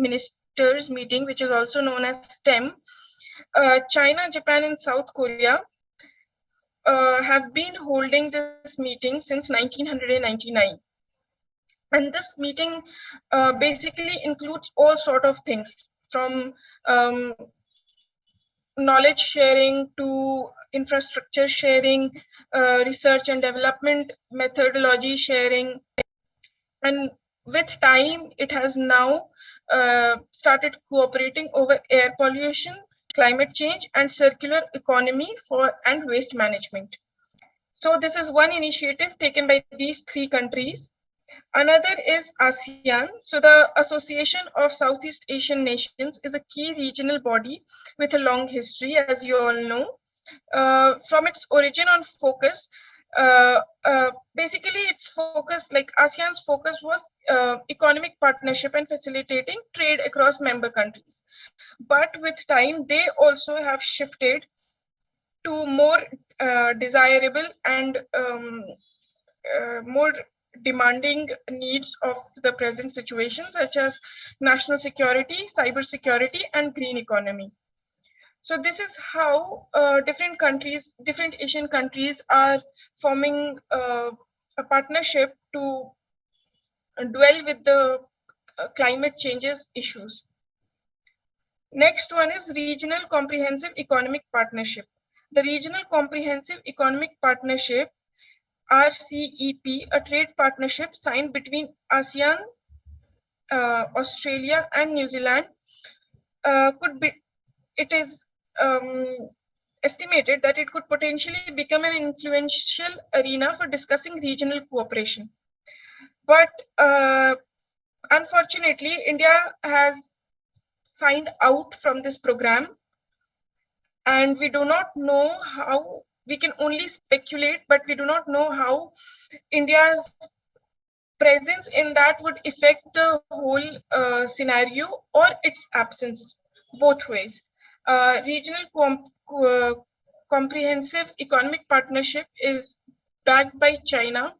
Chapters meeting, which is also known as STEM, China, Japan, and South Korea have been holding this meeting since 1999. And this meeting basically includes all sort of things, from knowledge sharing to infrastructure sharing, research and development methodology sharing. And with time, it has now started cooperating over air pollution, climate change, and circular economy and waste management. So this is one initiative taken by these three countries. Another is ASEAN. So the Association of Southeast Asian Nations is a key regional body with a long history, as you all know. From its origin on focus, basically its focus, like ASEAN's focus was economic partnership and facilitating trade across member countries. But with time, they also have shifted to more desirable and more demanding needs of the present situation, such as national security, cyber security, and green economy. So this is how different countries, different Asian countries are forming a partnership to dwell with the climate changes issues. Next one is Regional Comprehensive Economic Partnership. The Regional Comprehensive Economic Partnership, RCEP, a trade partnership signed between ASEAN, Australia, and New Zealand, it is estimated that it could potentially become an influential arena for discussing regional cooperation. But unfortunately, India has signed out from this program, and we do not know how. We can only speculate, but we do not know how India's presence in that would affect the whole scenario or its absence, both ways. Regional Comprehensive Economic Partnership is backed by China,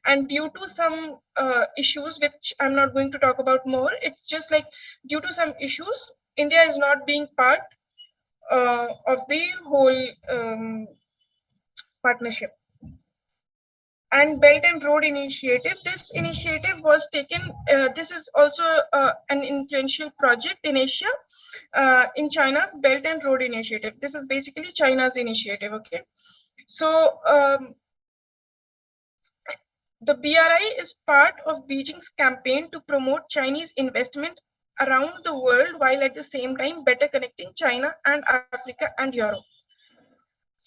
and due to some issues, which I'm not going to talk about more, it's just like due to some issues, India is not being part of the whole partnership. And Belt and Road Initiative. This initiative was taken, this is also an influential project in Asia, in China's Belt and Road Initiative. This is basically China's initiative, okay? So the BRI is part of Beijing's campaign to promote Chinese investment around the world, while at the same time better connecting China and Africa and Europe.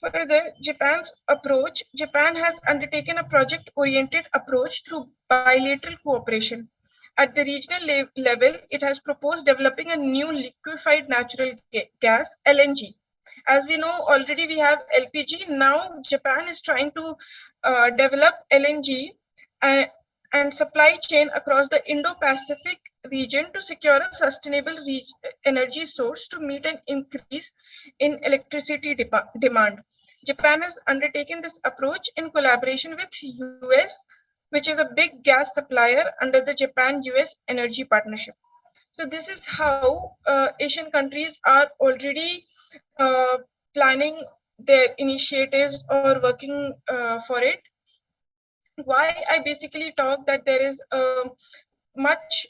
Further, Japan's approach. Japan has undertaken a project-oriented approach through bilateral cooperation. At the regional level, it has proposed developing a new liquefied natural gas, LNG. As we know, already we have LPG. Now, Japan is trying to develop LNG and supply chain across the Indo-Pacific region to secure a sustainable energy source to meet an increase in electricity demand. Japan has undertaken this approach in collaboration with US, which is a big gas supplier under the Japan-US Energy Partnership. So this is how Asian countries are already planning their initiatives or working for it. Why I basically talk that there is much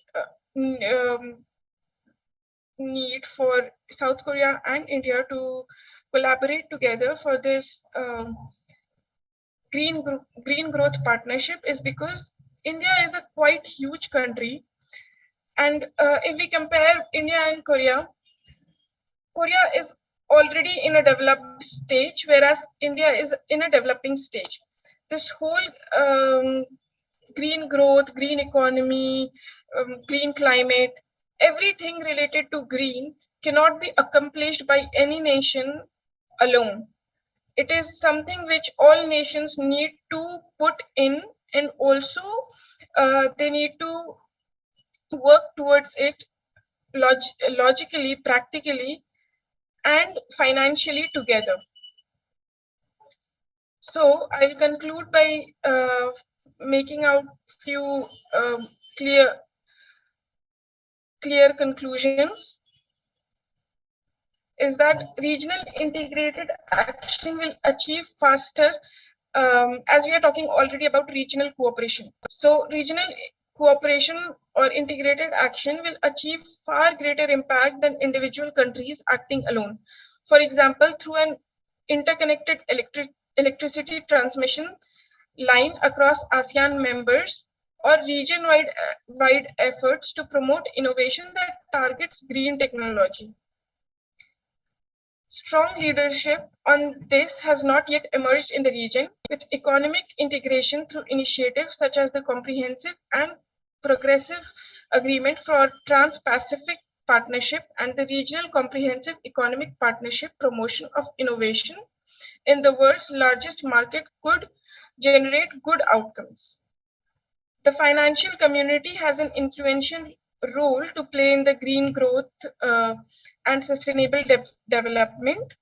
need for South Korea and India to collaborate together for this green growth partnership is because India is a quite huge country, and if we compare India and Korea, Korea is already in a developed stage, whereas India is in a developing stage. This whole green growth, green economy, green climate, everything related to green cannot be accomplished by any nation alone. It is something which all nations need to put in, and also they need to work towards it logically, practically, and financially together. So I'll conclude by making out few clear clear conclusions is that regional integrated action will achieve faster, as we are talking already about regional cooperation. So regional cooperation or integrated action will achieve far greater impact than individual countries acting alone. For example, through an interconnected electricity transmission line across ASEAN members or region-wide efforts to promote innovation that targets green technology. Strong leadership on this has not yet emerged in the region, with economic integration through initiatives such as the Comprehensive and Progressive Agreement for Trans-Pacific Partnership and the Regional Comprehensive Economic Partnership Promotion of Innovation in the world's largest market could generate good outcomes. The financial community has an influential role to play in the green growth and sustainable development.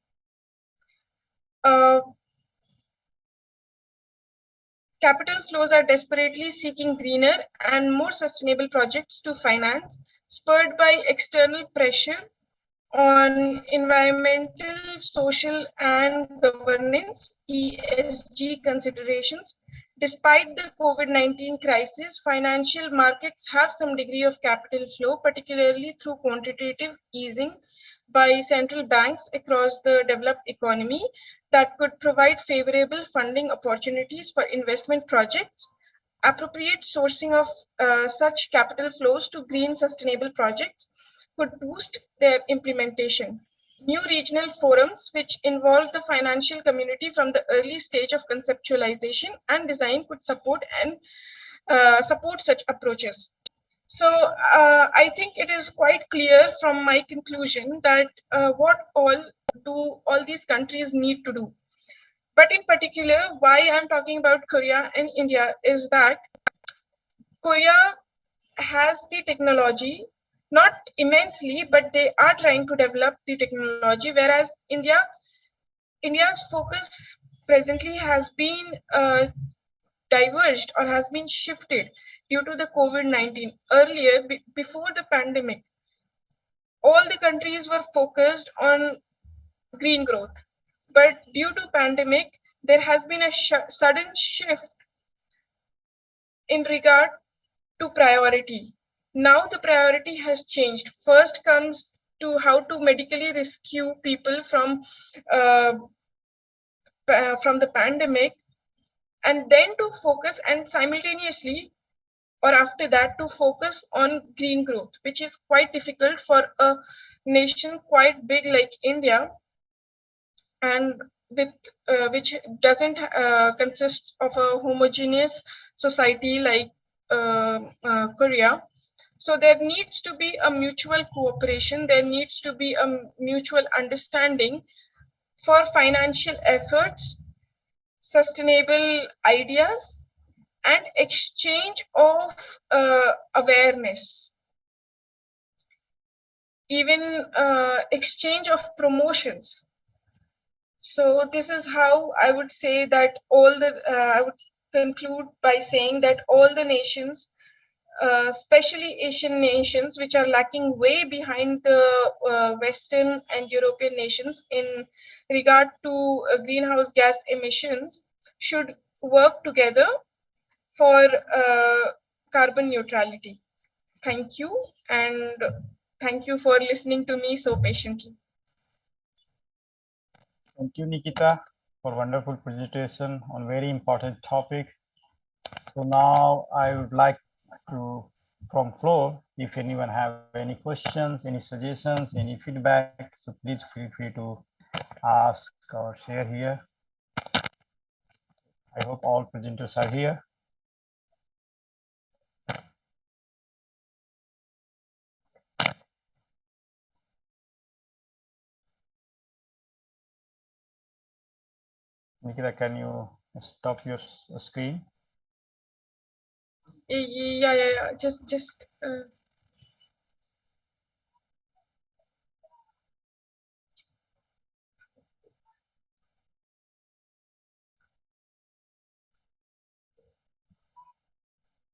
Capital flows are desperately seeking greener and more sustainable projects to finance, spurred by external pressure on environmental, social, and governance (ESG) considerations. Despite the COVID-19 crisis, financial markets have some degree of capital flow, particularly through quantitative easing by central banks across the developed economy that could provide favorable funding opportunities for investment projects. Appropriate sourcing of such capital flows to green sustainable projects could boost their implementation. New regional forums, which involve the financial community from the early stage of conceptualization and design, could support such approaches. So I think it is quite clear from my conclusion that what all do all these countries need to do. But in particular, why I'm talking about Korea and India is that Korea has the technology, not immensely, but they are trying to develop the technology, whereas India's focus presently has been diverged or has been shifted due to the COVID-19. Earlier, before the pandemic, all the countries were focused on green growth. But due to pandemic, there has been a sudden shift in regard to priority. Now the priority has changed. First comes to how to medically rescue people from the pandemic, and then to focus and simultaneously or after that to focus on green growth, which is quite difficult for a nation quite big like India and with which doesn't consist of a homogeneous society like Korea. So there needs to be a mutual cooperation, there needs to be a mutual understanding for financial efforts, sustainable ideas, and exchange of awareness, even exchange of promotions. So this is how I would say that I would conclude by saying that all the nations, especially Asian nations, which are lacking way behind the Western and European nations in regard to greenhouse gas emissions, should work together for carbon neutrality. Thank you, and thank you for listening to me so patiently. Thank you, Nikita, for wonderful presentation on very important topic. So now I would like to, from floor, if anyone have any questions, any suggestions, any feedback, so please feel free to ask or share here. I hope all presenters are here. Nikita, can you stop your screen? Yeah. Just.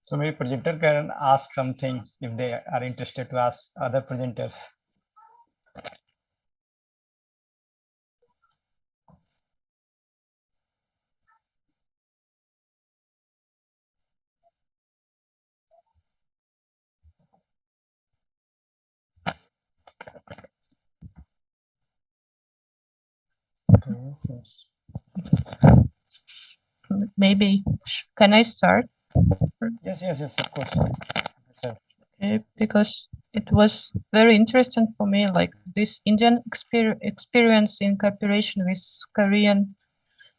So maybe presenter can ask something if they are interested to ask other presenters. Okay, Maybe, can I start? yes, of course. Sure. Okay, because it was very interesting for me, like this Indian experience in cooperation with Korean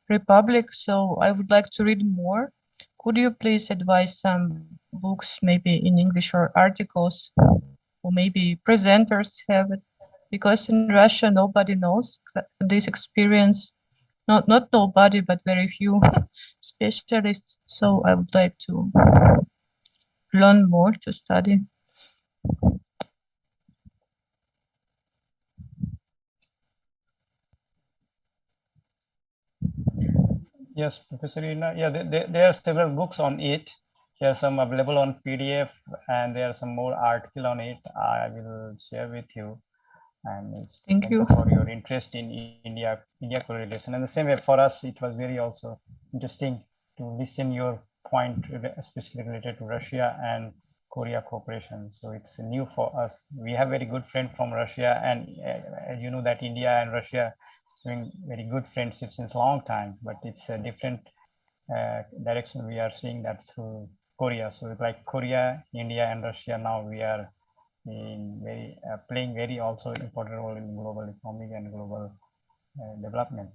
Republic. So I would like to read more. Could you please advise some books, maybe in English, or articles, or maybe presenters have it? Because in Russia, nobody knows this experience. Not nobody, but very few specialists. So I would like to learn more to study. Yes, Professor Irina. Yeah, there are several books on it. There are some available on PDF, and there are some more article on it. I will share with you. And Thank you for your interest in India correlation. And the same way for us, it was very also interesting to listen your point, especially related to Russia and Korea cooperation. So it's new for us. We have very good friend from Russia, and as you know that India and Russia doing very good friendship since a long time, but it's a different direction. We are seeing that through Korea. So like Korea, India, and Russia, now we are in very playing very also important role in global economic and global development.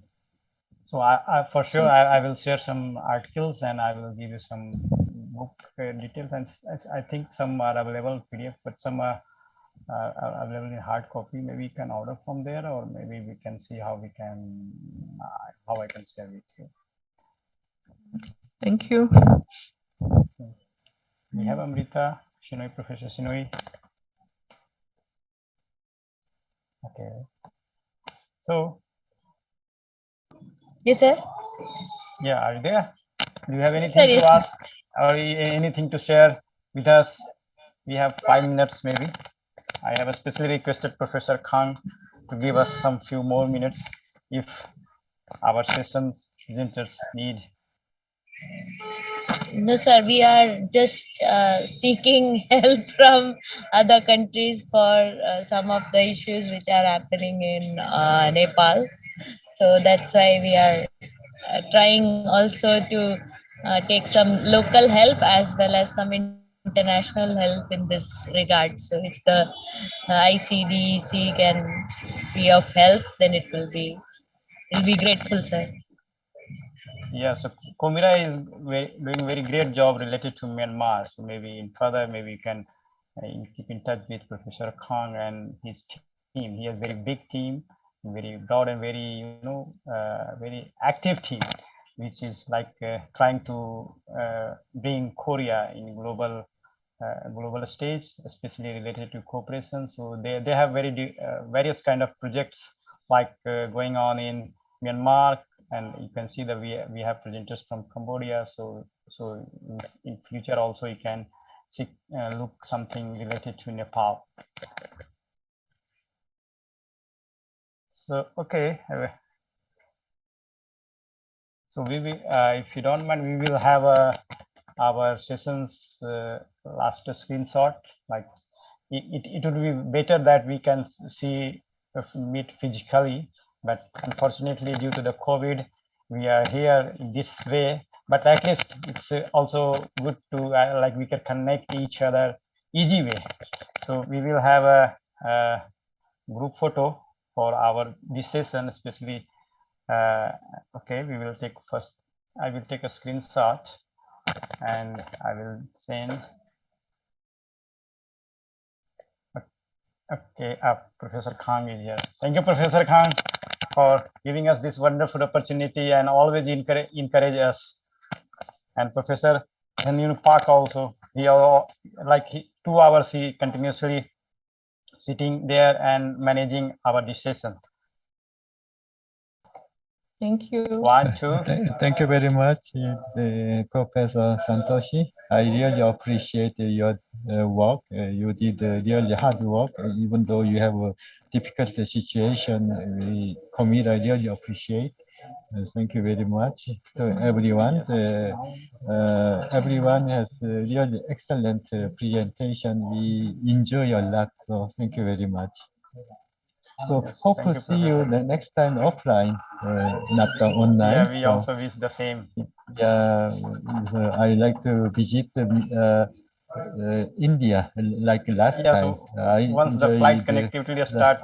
So I for sure I will share some articles, and I will give you some book details, and I think some are available PDF, but some are available in hard copy. Maybe you can order from there, or maybe we can see how we can how I can share with you. Thank you. We have Amritha, Shenoy, Professor Shenoy. Okay. So. Yes, sir. Yeah, are you there? Do you have anything to ask or anything to share with us? We have 5 minutes maybe. I have especially requested Professor Khan to give us some few more minutes if our sessions presenters need. No, sir, we are just seeking help from other countries for some of the issues which are happening in Nepal. So that's why we are trying also to take some local help as well as some international help in this regard. So if the ICDEC can be of help, then we'll be grateful, sir. Yeah, so Kumari is doing very great job related to Myanmar. So maybe in further, maybe you can keep in touch with Professor Khan and his team. He has very big team, very broad and very very active team, which is like trying to bring Korea in global stage, especially related to cooperation. So they have very various kind of projects like going on in Myanmar, and you can see that we have presenters from Cambodia. So in future also you can see look something related to Nepal. So okay. So we will, if you don't mind, we will have our sessions last screenshot. Like it would be better that we can see meet physically, but unfortunately due to the COVID, we are here in this way. But at least it's also good to like we can connect each other easy way. So we will have a group photo for our this session, especially. Okay, we will take first. I will take a screenshot and I will send. Okay, Professor Khan is here. Thank you, Professor Khan, for giving us this wonderful opportunity and always encourage us. And Professor Park also, he like 2 hours he continuously sitting there and managing our session. Thank you. 1, 2. Thank you very much, Professor Santoshi. I really appreciate your work. You did really hard work, even though you have a difficult situation. Kumar, I really appreciate. Thank you very much to everyone. Everyone has really excellent presentation. We enjoy a lot. So thank you very much. So Yes, hope thank to you, see you Professor. the next time offline, not online. Yeah, we So, also wish the same. yeah, I like to visit India like last Yeah, time. so I once the flight enjoyed connectivity start,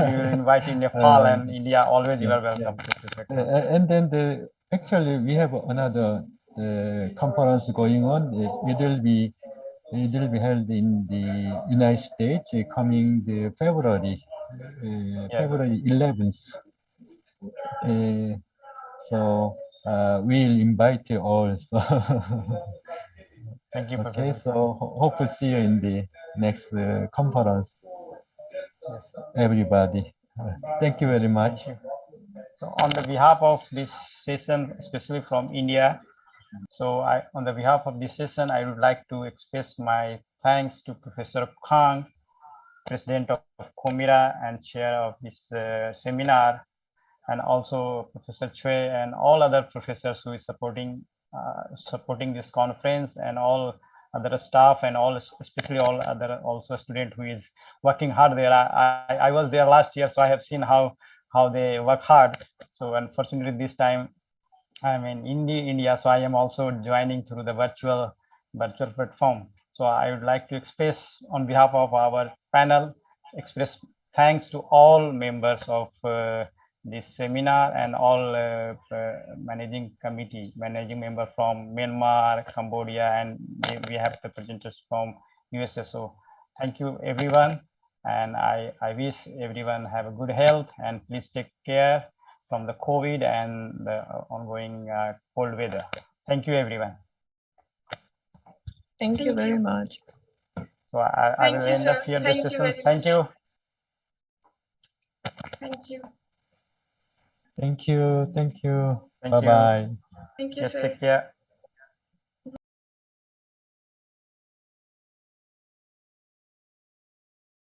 we will invite you Nepal uh, and India. Always you yeah, are welcome, Professor. and then actually we have another conference going on. It will be held in the United States coming the February, Yeah. February 11th. So we'll invite you all. So Thank you, okay, Professor. so hope to see you in the next conference, Yes. everybody. Thank you very much. Thank you. So on the behalf of this session, especially from India, so on the behalf of this session, I would like to express my thanks to Professor Kang, President of Komira and Chair of this seminar, and also Professor Chue and all other professors who is supporting this conference, and all other staff, and all, especially all other also student who is working hard there. I was there last year, so I have seen how they work hard. So unfortunately this time I'm in India, so I am also joining through the virtual platform. So I would like to express on behalf of our panel, express thanks to all members of this seminar and all managing member from Myanmar, Cambodia, and we have the presenters from USA. So thank you everyone, and I wish everyone have a good health, and please take care from the COVID and the ongoing cold weather. Thank you, everyone. Thank you very much. So I will end up here the session. Thank you. Thank you. Thank you. Thank you. Thank you. Bye-bye. Thank you, Yes, sir. take care.